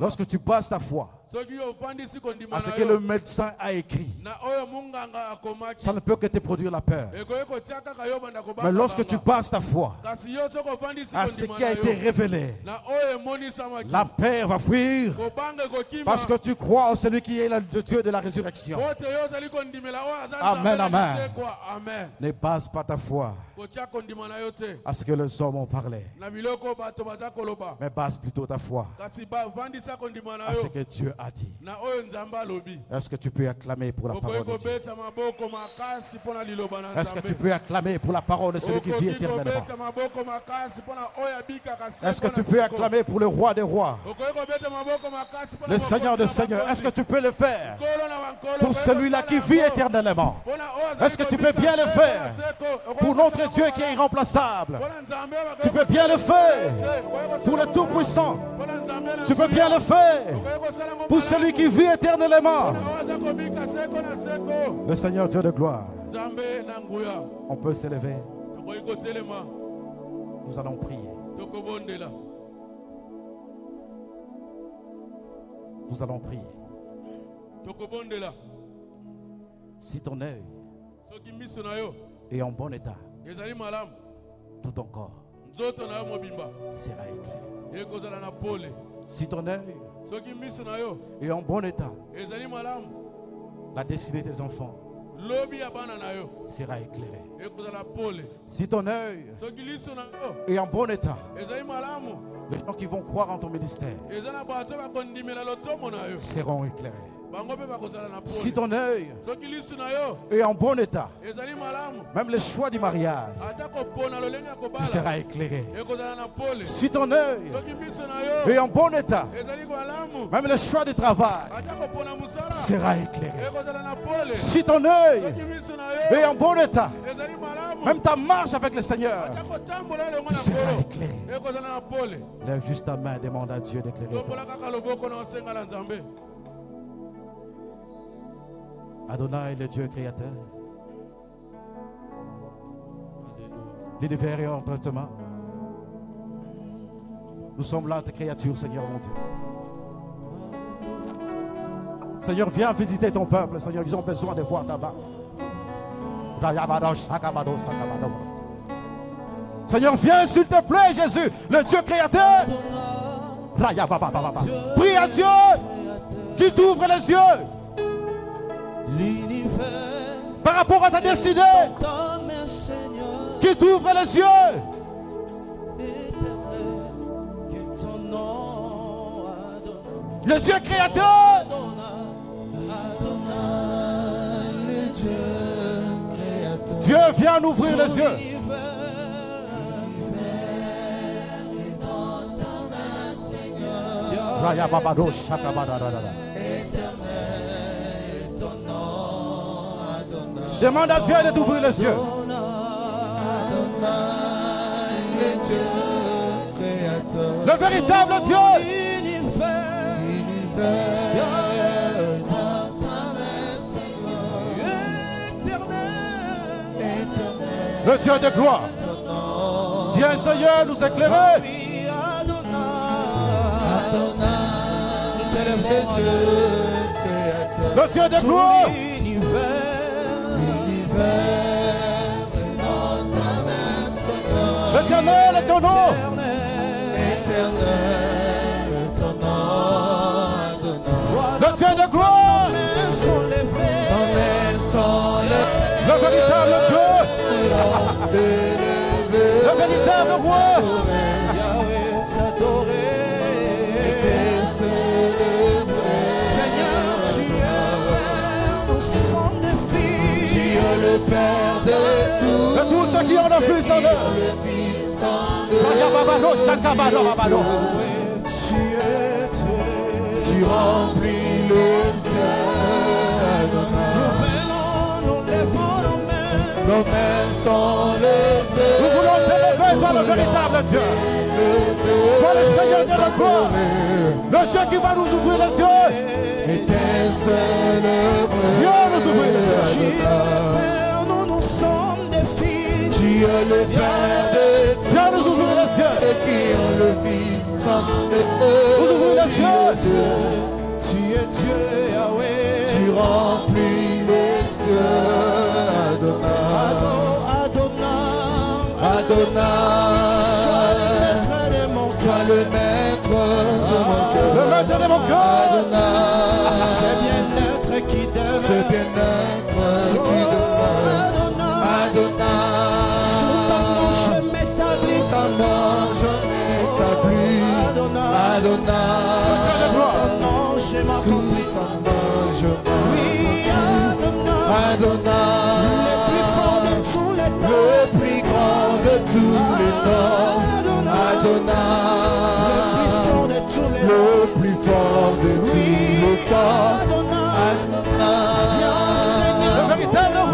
Lorsque tu bases ta foi à ce que le médecin a écrit, ça ne peut que te produire la peur. Mais lorsque tu bases ta foi à ce qui a été révélé, la peur va fuir parce que tu crois en celui qui est le Dieu de la résurrection. Amen, amen. Ne base pas ta foi à ce que les hommes ont parlé, mais base plutôt ta foi à ce que Dieu a dit. Est-ce que tu peux acclamer pour la parole de Dieu? Est-ce que tu peux acclamer pour la parole de celui qui vit éternellement? Est-ce que tu peux acclamer pour le roi des rois, le Seigneur des seigneurs? Est-ce que tu peux le faire pour celui-là qui vit éternellement? Est-ce que tu peux bien le faire pour notre Dieu qui est irremplaçable? Tu peux bien le faire pour le Tout-Puissant. Tu peux bien le faire pour celui qui vit éternellement, le Seigneur Dieu de gloire. On peut s'élever. Nous allons prier. Nous allons prier. Si ton œil soki miso na yo est en bon état, ezali malamu tout ton corps nzoto na yo mobimba sera éclairé. ekozala na pole. Si ton œil Soki miso na yo est en bon état, ezali malamu la destinée des enfants lobi ya bana na yo sera éclairée. ekozala pole. Si ton œil Soki liso na yo est en bon état, ezali malamu les gens qui vont croire en ton ministère eza na bato bakondimela lotomo na yo seront éclairés. bango mpe bakozala na Si pole. ton œil Soki liso na yo est en bon état, ezali malamu même le choix du mariage, ata kopona lolenge ya tu kobala seras éclairé. ekozala na pole. Si ton œil Soki miso na est yo en bon état, ezali malamu même le choix du travail ata kopona mosala sera éclairé. ekozala na pole. Si ton œil Soki miso na est yo en bon état, ezali malamu même ta marche avec le Seigneur, ata kotambola elongo tu na seras kolo éclairé. ekozala na pole. Lève juste ta main, demande à Dieu d'éclairer. topola kaka loboko na osenga na nzambe. Adonai, le Dieu créateur. L'univers est entre tes mains. Nous sommes là, tes créatures, Seigneur mon Dieu. Seigneur, viens visiter ton peuple, Seigneur. Ils ont besoin de voir ta main. Seigneur, viens s'il te plaît, Jésus, le Dieu créateur. Prie à Dieu qu'il t'ouvre les yeux par rapport à ta destinée, qu'il t'ouvre les yeux. Le Dieu créateur. Dieu vient nous ouvrir les yeux. Demande à Dieu de t'ouvrir les yeux. Le véritable Dieu. Le Dieu de gloire. Viens Seigneur nous éclairer. Le Dieu de gloire. L'éternel est ton nom. Le Dieu de gloire. Le véritable Dieu. Le véritable roi. Le Père de tous ceux qui ont le Fils en eux. Tu remplis le ciel. Nos mains sont levées. Nous voulons t'élever par le véritable Dieu. Par le Seigneur de la gloire. Le Dieu qui va nous ouvrir les yeux. Et t'es célébré. Viens nous ouvrir les yeux. Tu es le Père de tous. Viens nous ouvrir les yeux. Et qui ont le Fils en eux. Nous ouvrir les yeux. Tu es Dieu, Yahweh. Tu remplis les cieux, Adonai. Adonai. Sois le maître de mon cœur. Le maître de mon cœur. Adonai. C'est bien-être qui demeure. C'est bien-être qui demeure. Adonai. Sous ta main je m'établis. Adonai. Sous ta main je m'établis. Adonai. Le plus grand de tous les noms. Adonai. Le plus fort de tous les temps.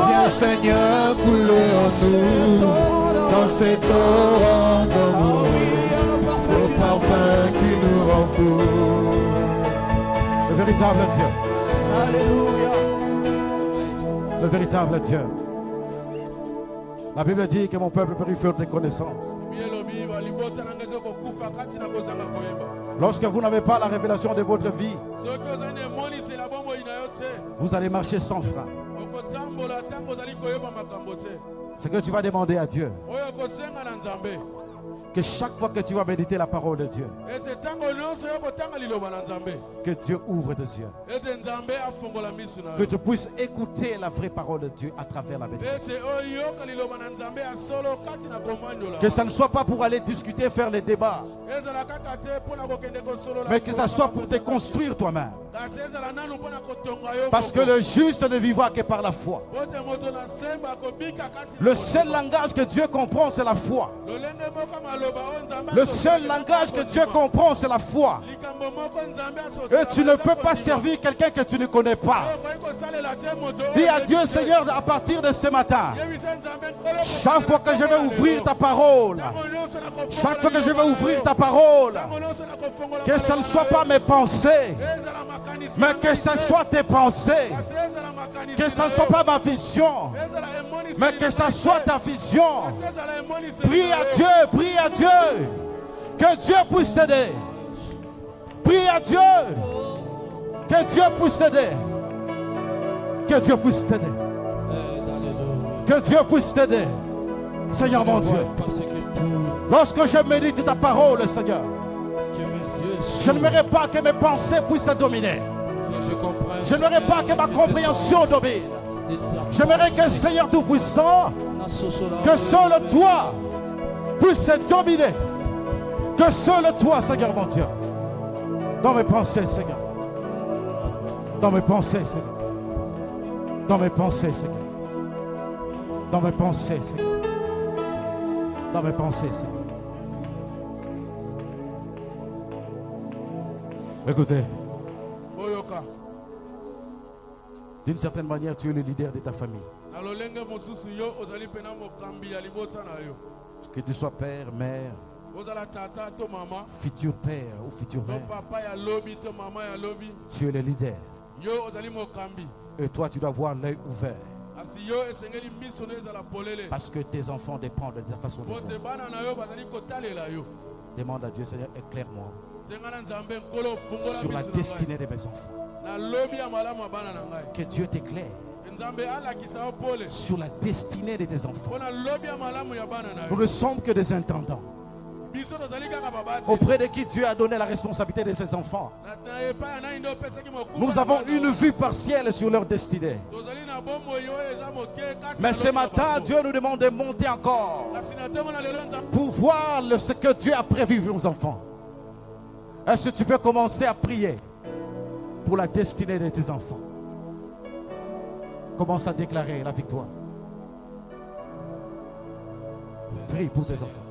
Viens Seigneur couler en nous dans cet torrent d'amour, le parfum qui nous rend fous. Le véritable Dieu. Alléluia. Le véritable Dieu. La Bible dit que mon peuple périt faute de connaissances. Lorsque vous n'avez pas la révélation de votre vie, vous allez marcher sans frein. Ce que tu vas demander à Dieu, que chaque fois que tu vas méditer la parole de Dieu, que Dieu ouvre tes yeux, que tu puisses écouter la vraie parole de Dieu à travers la méditation. Que ça ne soit pas pour aller discuter, faire les débats, mais que ça soit pour te construire toi-même. Parce que le juste ne vivra que par la foi. Le seul langage que Dieu comprend, c'est la foi. Le seul langage que Dieu comprend, c'est la foi. Et tu ne peux pas servir quelqu'un que tu ne connais pas. Dis à Dieu, Seigneur, à partir de ce matin, chaque fois que je vais ouvrir ta parole, chaque fois que je vais ouvrir ta parole, que ce ne soit pas mes pensées, mais que ce soit tes pensées, que ce ne soit pas ma vision, mais que ce soit ta vision. Prie à Dieu, prie à Dieu, que Dieu puisse t'aider. Prie à Dieu, que Dieu puisse t'aider. Que Dieu puisse t'aider. Que Dieu puisse t'aider. Seigneur mon Dieu, lorsque je médite ta parole, Seigneur, je n'aimerais pas que mes pensées puissent dominer. Je n'aimerais pas que ma compréhension domine. J'aimerais que Seigneur Tout-Puissant, que seul toi puisse dominer. Que seul toi, Seigneur mon Dieu, dans mes pensées, Seigneur. Dans mes pensées, Seigneur. Dans mes pensées, Seigneur. Dans mes pensées, Seigneur. Dans mes pensées, Seigneur. Écoutez. D'une certaine manière, tu es le leader de ta famille. Que tu sois père, mère, futur père ou futur mère, tu es le leader. Et toi, tu dois avoir l'œil ouvert. Parce que tes enfants dépendent de ta façon de voir. Demande à Dieu, Seigneur, éclaire-moi sur la destinée de mes enfants. Que Dieu t'éclaire sur la destinée de tes enfants. Nous ne sommes que des intendants auprès de qui Dieu a donné la responsabilité de ses enfants. Nous avons une vue partielle sur leur destinée. Mais ce matin, Dieu nous demande de monter encore pour voir ce que Dieu a prévu pour nos enfants. Est-ce que tu peux commencer à prier pour la destinée de tes enfants? Commence à déclarer la victoire. Prie pour tes enfants.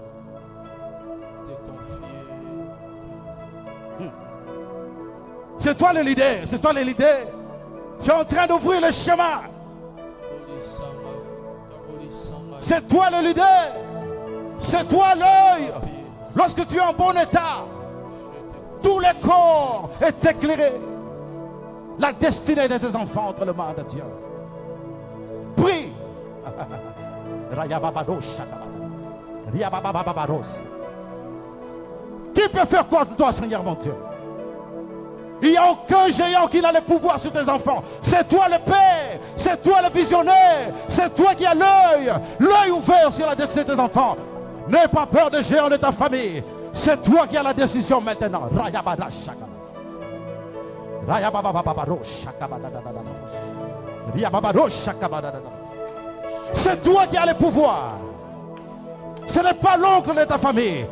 C'est toi le leader, c'est toi le leader. Tu es en train d'ouvrir le chemin. C'est toi le leader. C'est toi l'œil. Lorsque tu es en bon état, tout le corps est éclairé. La destinée de tes enfants entre les mains de Dieu. Prie. Qui peut faire quoi de toi, Seigneur mon Dieu? Il n'y a aucun géant qui n'a le pouvoir sur tes enfants. C'est toi le Père, c'est toi le visionnaire, c'est toi qui as l'œil ouvert sur la destinée de tes enfants. N'aie pas peur des géants de ta famille. C'est toi qui as la décision maintenant. C'est toi qui as le pouvoir. Ce n'est pas l'oncle de ta famille.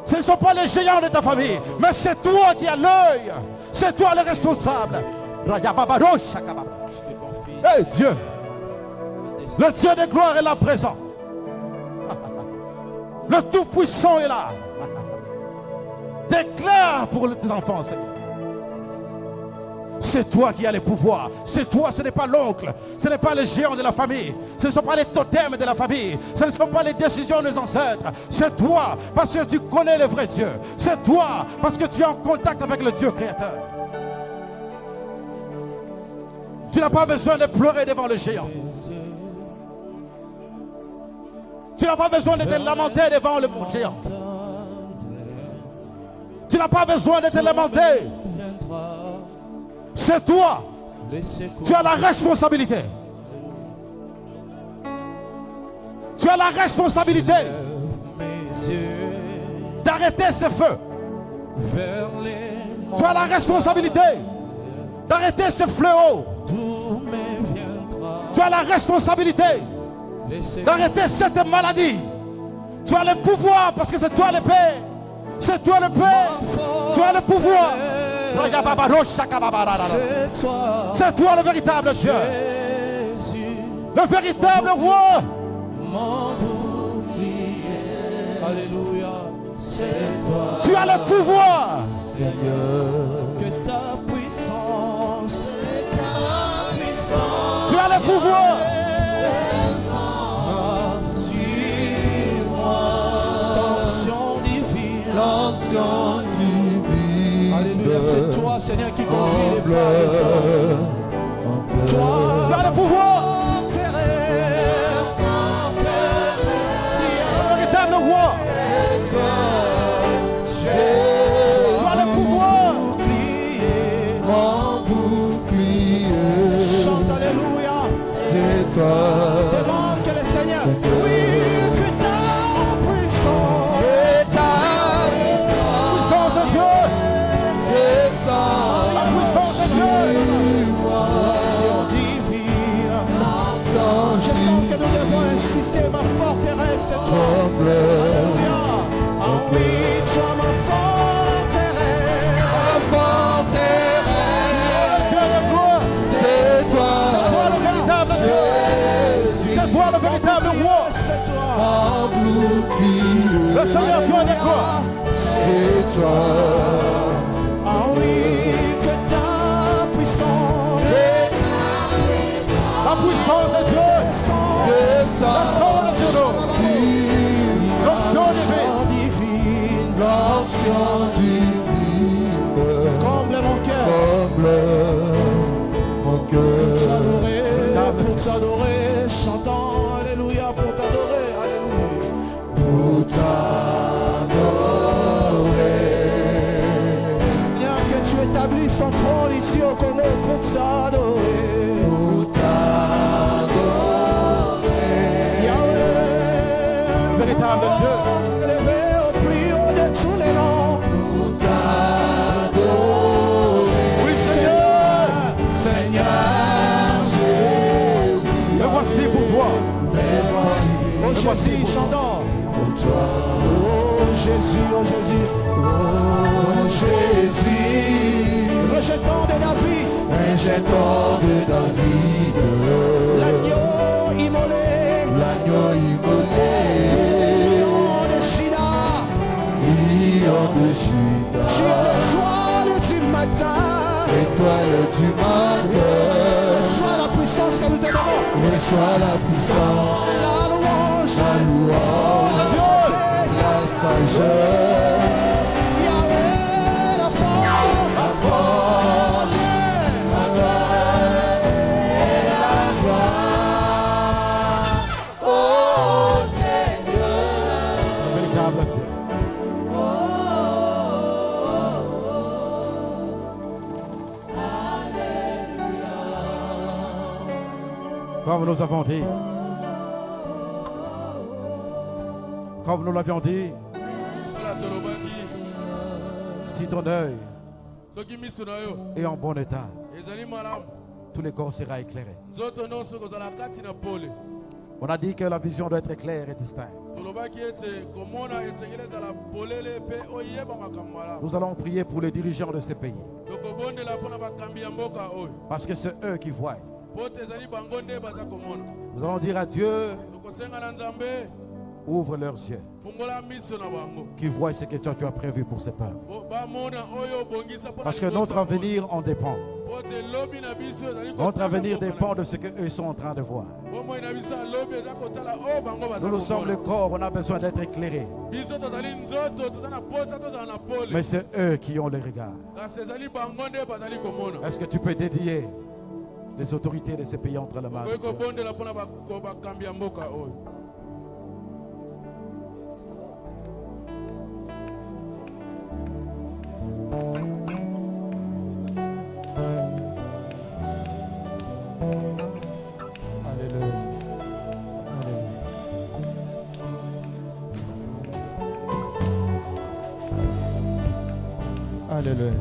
Ce ne sont pas les géants de ta famille. Mais c'est toi qui as l'œil. C'est toi le responsable. Hey Dieu, le Dieu de gloire est là présent. Le Tout-Puissant est là. Déclare pour tes enfants, Seigneur. C'est toi qui as le pouvoir. C'est toi, ce n'est pas l'oncle. Ce n'est pas les géants de la famille. Ce ne sont pas les totems de la famille. Ce ne sont pas les décisions des ancêtres. C'est toi, parce que tu connais le vrai Dieu. C'est toi, parce que tu es en contact avec le Dieu créateur. Tu n'as pas besoin de pleurer devant le géant. Tu n'as pas besoin de te lamenter devant le géant. Tu n'as pas besoin de te lamenter. C'est toi. Tu as la responsabilité. Tu as la responsabilité d'arrêter ce feu. Tu as la responsabilité d'arrêter ce fléau. Tu as la responsabilité d'arrêter cette maladie. Tu as le pouvoir parce que c'est toi le Père. C'est toi le Père. Tu as le pouvoir. C'est toi le véritable Dieu. Le véritable roi. Alléluia. C'est toi. Tu as le pouvoir. Seigneur. Que ta puissance. Tu as le pouvoir. L'onction divine. Alléluia, c'est toi, Seigneur, qui conduit les pas des hommes. Toi, Tu as le pouvoir. Le véritable roi. Tu as le pouvoir. Mon bouclier. Chante Alléluia. C'est toi. Demande que le Seigneur. Oui, que ta puissance. Puissance de Dieu. La puissance de Dieu. L'onction divine. Je sens que nous devons insister, ma forteresse, c'est toi. Alléluia. Ah oui, toi ma forteresse. Dieu de gloire. C'est toi. Toi le véritable Dieu. C'est toi le véritable roi. C'est toi. Mon bouclier. Le Seigneur Dieu de gloire. C'est toi. Ah oui, que ta puissance. La puissance de Dieu. Descends L'onction divine. l'onction divine. Comble mon cœur. Comble mon cœur. Pour t'adorer, chantant Alléluia, pour t'adorer, Alléluia. Pour t'adorer. Seigneur, que tu établisses ton trône ici au Congo pour t'adorer. Pour t'adorer. Yahweh, Véritable Dieu. élevé au plus haut de tous les noms. Pour t'adorer. Oui Seigneur. Seigneur Jésus. Me voici pour toi. Oh Jésus, chantons. Pour toi. Oh Jésus, oh Jésus. Oh Jésus. Rejetons de David Rejetons de David. l'agneau immolé. L'agneau immolé. Lion de Shida. Lion de Juda. Tu es l'étoile du matin. Étoile du matin. Reçois la puissance que nous te donnons. Reçois la puissance. La louange. La louange. La sagesse. La sagesse. Yahweh, la force. La force. La gloire. La gloire. Oh Seigneur. Véritable Dieu. Comme nous avons dit, comme nous l'avions dit, si ton œil soki miso na yo est en bon état, ezali malamu tout le corps sera éclairé. nzoto nyonso kozala kati na pole. On a dit que la vision doit être claire et distincte. tolobaki ete komona esengeli ezala polele mpe oyeba makambo malamu. Nous allons prier pour les dirigeants de ces pays. tokobondela mpona bakambi ya mboka oyo Parce que c'est eux qui voient. po te ezali bango nde baza komona. Nous allons dire à Dieu, tokosenga na nzambe ouvre leurs yeux, fungola miso na bango qu'ils voient ce que toi tu as prévu pour ces peuples. bamona oyo obongisa mpona Parce que notre avenir en dépend. po te lobi na biso ezali Notre avenir dépend de ce qu'eux sont en train de voir. bomoi na biso alobi eza kotala oyo bango baza Nous sommes le komona. corps, on a besoin d'être éclairés. biso tozali nzoto toza na posa tozala na pole Mais c'est eux qui ont le regard. kasi ezali bango nde bazali komona. Est-ce que tu peux dédier les autorités de ces pays entre les mains de okoki Dieu? kobondela mpona bakambi ya mboka oyo. Alléluia. Alléluia. Alléluia.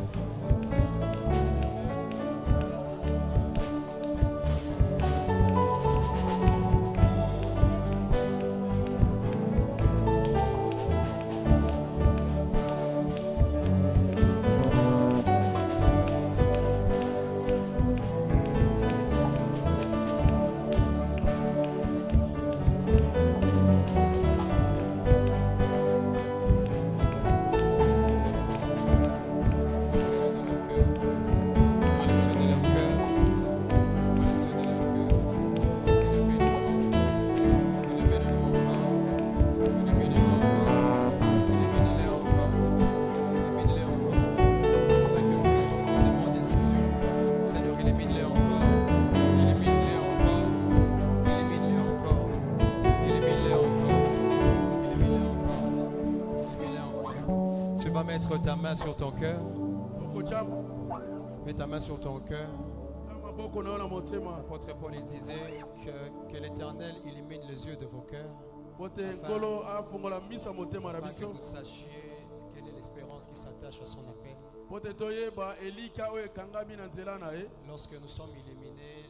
Mettre ta main sur ton cœur. Mets ta main sur ton cœur. L'apôtre Paul il disait que l'Éternel illumine les yeux de vos cœurs. Afin que vous sachiez quelle est l'espérance qui s'attache à son appel. Lorsque nous sommes illuminés,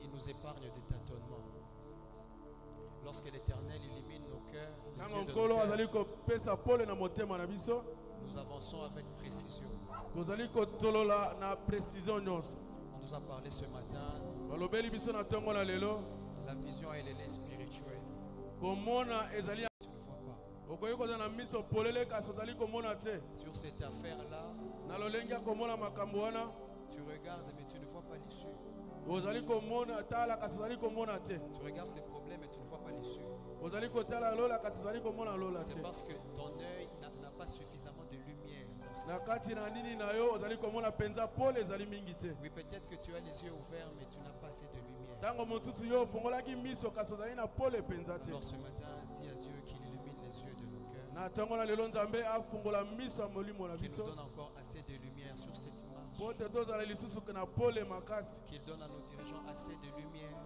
il nous épargne des tâtonnements. Lorsque l'Éternel illumine nos cœurs, les yeux de nos cœurs, nous avançons avec précision. On nous a parlé ce matin. La vision elle est spirituelle. Tu ne vois pas. Sur cette affaire-là, tu regardes mais tu ne vois pas l'issue. Tu regardes ces problèmes et tu ne vois pas l'issue. C'est parce que ton œil n'a pas suffisamment de lumière dans ce oui, peut-être que tu as les yeux ouverts mais tu n'as pas assez de lumière. Alors ce matin, dis à Dieu qu'il illumine les yeux de nos cœurs. Qu'il nous donne encore assez de lumière sur cette image. Qu'il donne à nos dirigeants assez de lumière.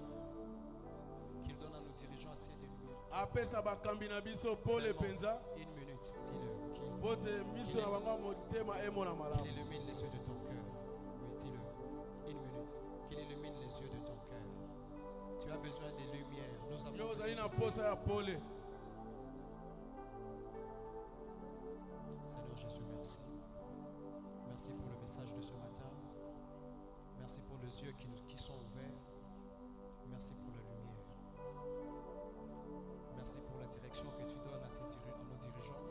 Qu'il donne à nos dirigeants assez de lumière. Une minute, dis-le. Qu'il illumine les yeux de ton cœur. Oui, dis-le. Une minute. Qu'il illumine les yeux de ton cœur. Tu as besoin de lumière. Nous avons besoin. Seigneur Jésus, merci. Merci pour le message de ce matin. Merci pour les yeux qui sont ouverts. Merci pour la lumière. Merci pour la direction que tu donnes à nos dirigeants.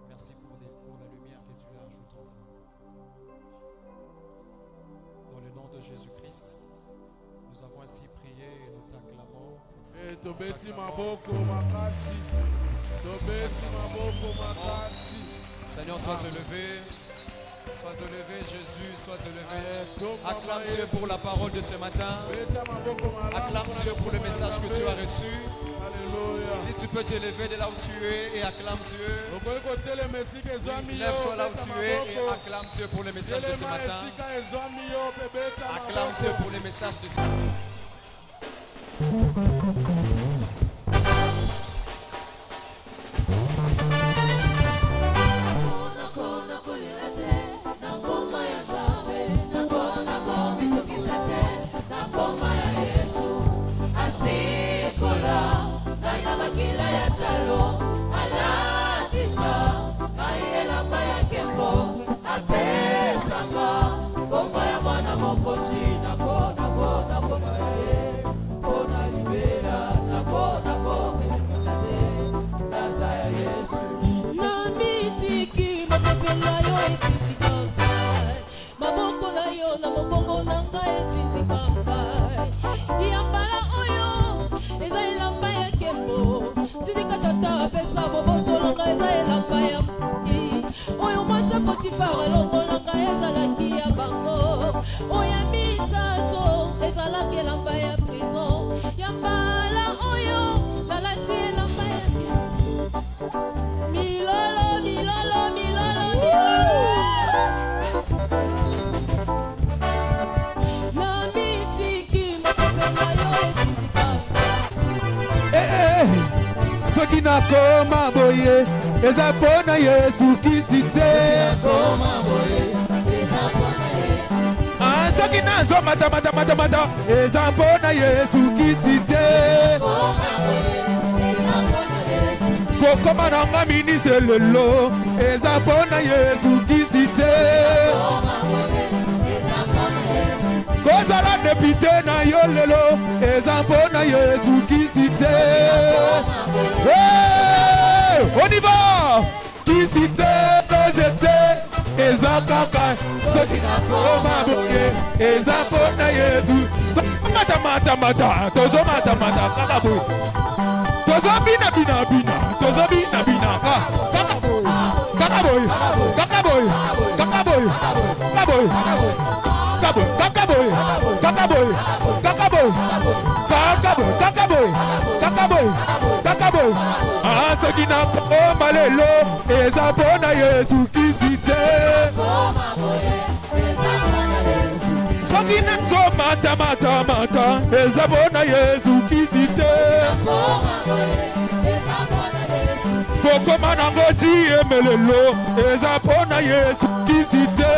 Merci pour la lumière que tu leur ajoutes encore. Dans le nom de Jésus-Christ, nous avons ainsi prié et nous t'acclamons. Seigneur, sois élevé. Sois élevé, Jésus, sois élevé. Acclame Dieu pour la parole de ce matin. Acclame Dieu pour le message que tu as reçu. Si tu peux t'élever de là où tu es et acclame Dieu. Lève-toi là où tu es et acclame Dieu pour le message de ce matin. Acclame Dieu pour le message de ce matin. Mokozi na kona kona kona kona libera soki nakoma boye eza mpona Yesu Kristo te. Soki nazomata eza mpona Yesu Kristo te. Kokoma nanga ministre lelo eza mpona Yesu Kristo te. Kozala député na yo lelo eza mpona Yesu Kristo te. On y va! Kristo te jeté eza kaka soki nakoma boye eza mpona Yesu. Mata tozomata kaka boye tozobina kaka boye soki nakoma lelo eza mpona Yesu Kristo te. Soki nakomata eza mpona Yesu Kristo te. Kokoma nango diemelelo eza mpona Yesu Kristo te.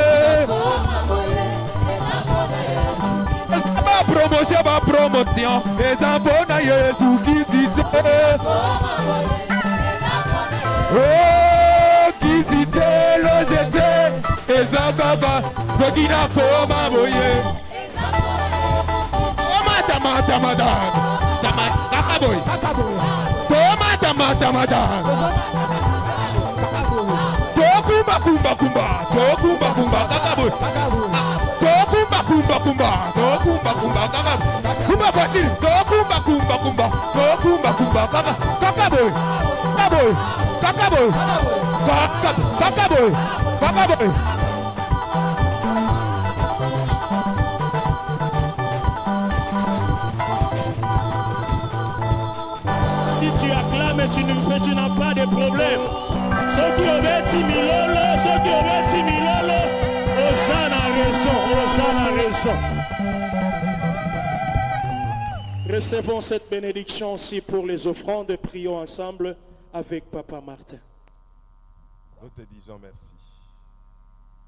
Promotion eza mpona Yesu Kristo te. Oh, Kristo te lo jeté eza kaka soki nakoma boye. Kaka boye tokumba kaka boye tokumba kaka kumba facile tokumba kaka boy Si tu acclames et tu n'as pas de problème. Ceux qui ont milolo, Hosanna raison. Recevons cette bénédiction aussi pour les offrandes et prions ensemble avec Papa Martin. Nous te disons merci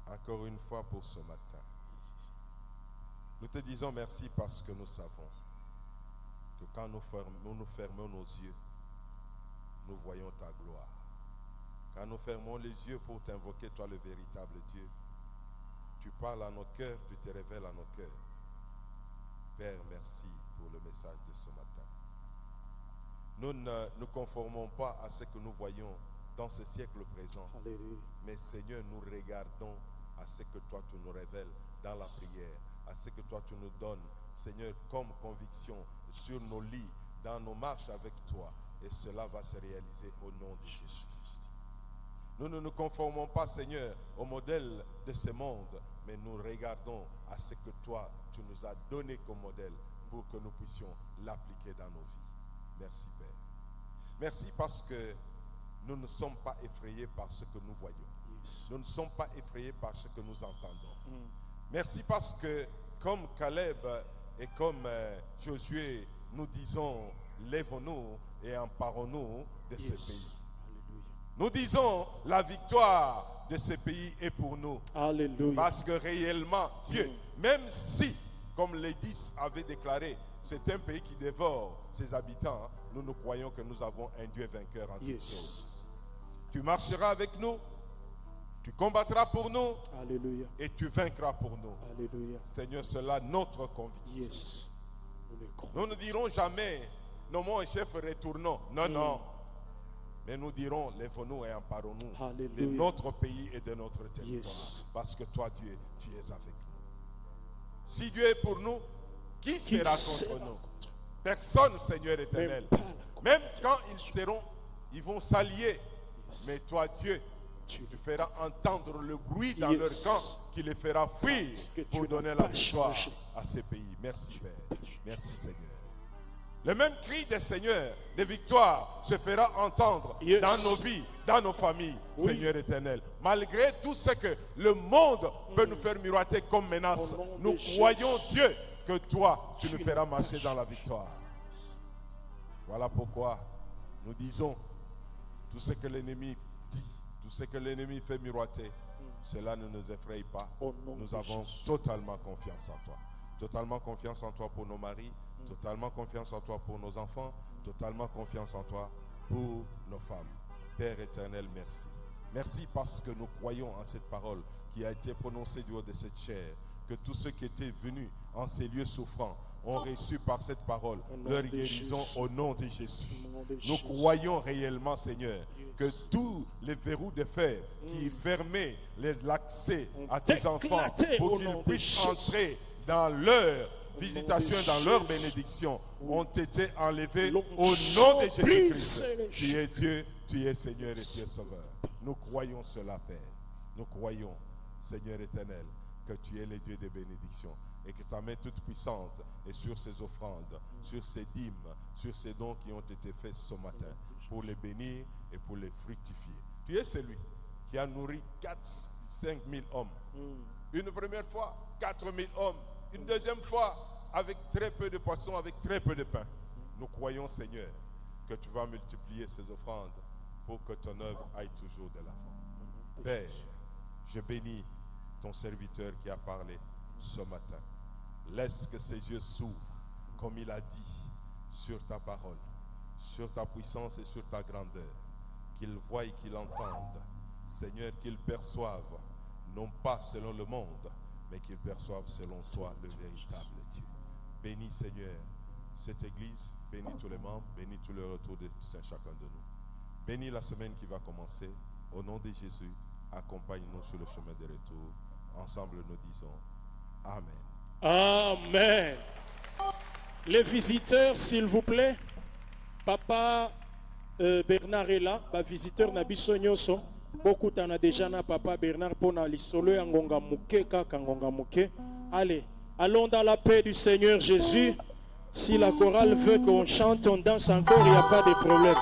encore une fois pour ce matin. Nous te disons merci parce que nous savons que quand nous fermons nos yeux, nous voyons ta gloire. Quand nous fermons les yeux pour t'invoquer, toi le véritable Dieu, tu parles à nos cœurs, tu te révèles à nos cœurs. Père, merci pour le message de ce matin. Nous ne nous conformons pas à ce que nous voyons dans ce siècle présent. Alléluia. Mais Seigneur, nous regardons à ce que toi tu nous révèles dans la prière, à ce que toi tu nous donnes, Seigneur, comme conviction sur nos lits, dans nos marches avec toi. Et cela va se réaliser au nom de Jésus. Nous ne nous conformons pas, Seigneur, au modèle de ce monde, mais nous regardons à ce que toi, tu nous as donné comme modèle pour que nous puissions l'appliquer dans nos vies. Merci, Père. Merci parce que nous ne sommes pas effrayés par ce que nous voyons. Nous ne sommes pas effrayés par ce que nous entendons. Merci parce que, comme Caleb et comme Josué, nous disons, lèvons-nous et emparons-nous de ce pays. Nous disons, la victoire de ce pays est pour nous. Alléluia. Parce que réellement, Dieu, même si, comme les 10 avaient déclaré, c'est un pays qui dévore ses habitants, nous croyons que nous avons un Dieu vainqueur en toutes choses. Tu marcheras avec nous, tu combattras pour nous. Alléluia. Et tu vaincras pour nous. Alléluia. Seigneur, cela notre conviction. Nous ne dirons jamais, non mon chef, retournons. Non, non. Mais nous dirons, lèvons-nous et emparons-nous de notre pays et de notre territoire. Parce que toi, Dieu, tu es avec nous. Si Dieu est pour nous, qui sera contre nous? Personne, Seigneur éternel. Même quand ils vont s'allier. Mais toi, Dieu, tu feras entendre le bruit dans leur camp qui les fera fuir pour donner la victoire à ces pays. Merci, Père. Merci, Seigneur. Le même cri des seigneurs de victoire se fera entendre dans nos vies, dans nos familles, Seigneur éternel. Malgré tout ce que le monde peut nous faire miroiter comme menace, nous croyons, Dieu, que toi, tu nous feras marcher dans la victoire. Voilà pourquoi Nous disons, tout ce que l'ennemi dit, tout ce que l'ennemi fait miroiter, cela ne nous effraie pas. Nous avons totalement confiance en toi. Totalement confiance en toi pour nos maris, totalement confiance en toi pour nos enfants, totalement confiance en toi pour nos femmes. Père éternel, merci. Merci parce que nous croyons en cette parole qui a été prononcée du haut de cette chair, que tous ceux qui étaient venus en ces lieux souffrants ont reçu par cette parole leur guérison au nom de Jésus. Nous croyons réellement, Seigneur, que tous les verrous de fer qui fermaient l'accès à tes enfants pour qu'ils puissent entrer dans leur visitation, dans leur bénédiction, ont été enlevés au nom de Jésus-Christ. Tu es Dieu, tu es Seigneur et tu es Sauveur. Nous croyons cela, Père. Nous croyons, Seigneur éternel, que tu es le Dieu des bénédictions et que ta main toute puissante est sur ces offrandes, sur ces dîmes, sur ces dons qui ont été faits ce matin pour les bénir et pour les fructifier. Tu es celui qui a nourri 5 000 hommes. Une première fois, 4 000 hommes. Une deuxième fois, avec très peu de poissons, avec très peu de pain. Nous croyons, Seigneur, que tu vas multiplier ces offrandes pour que ton œuvre aille toujours de l'avant. Père, je bénis ton serviteur qui a parlé ce matin. Laisse que ses yeux s'ouvrent, comme il a dit, sur ta parole, sur ta puissance et sur ta grandeur. Qu'il voie et qu'il entende. Seigneur, qu'il perçoive, non pas selon le monde, mais qu'ils perçoivent selon toi le véritable Dieu. Bénis, Seigneur, cette église, bénis tous les membres, bénis tout le retour de chacun de nous. Bénis la semaine qui va commencer. Au nom de Jésus, accompagne-nous sur le chemin de retour. Ensemble, nous disons Amen. Amen. Les visiteurs, s'il vous plaît. Papa Bernard est là. Visiteur Nabiso Nyoso. Beaucoup t'en a déjà na papa Bernard pona lisolo ya ngonga muke kaka ngonga muke. Allez, allons dans la paix du Seigneur Jésus. Si la chorale veut qu'on chante, on danse encore, il n'y a pas de problème.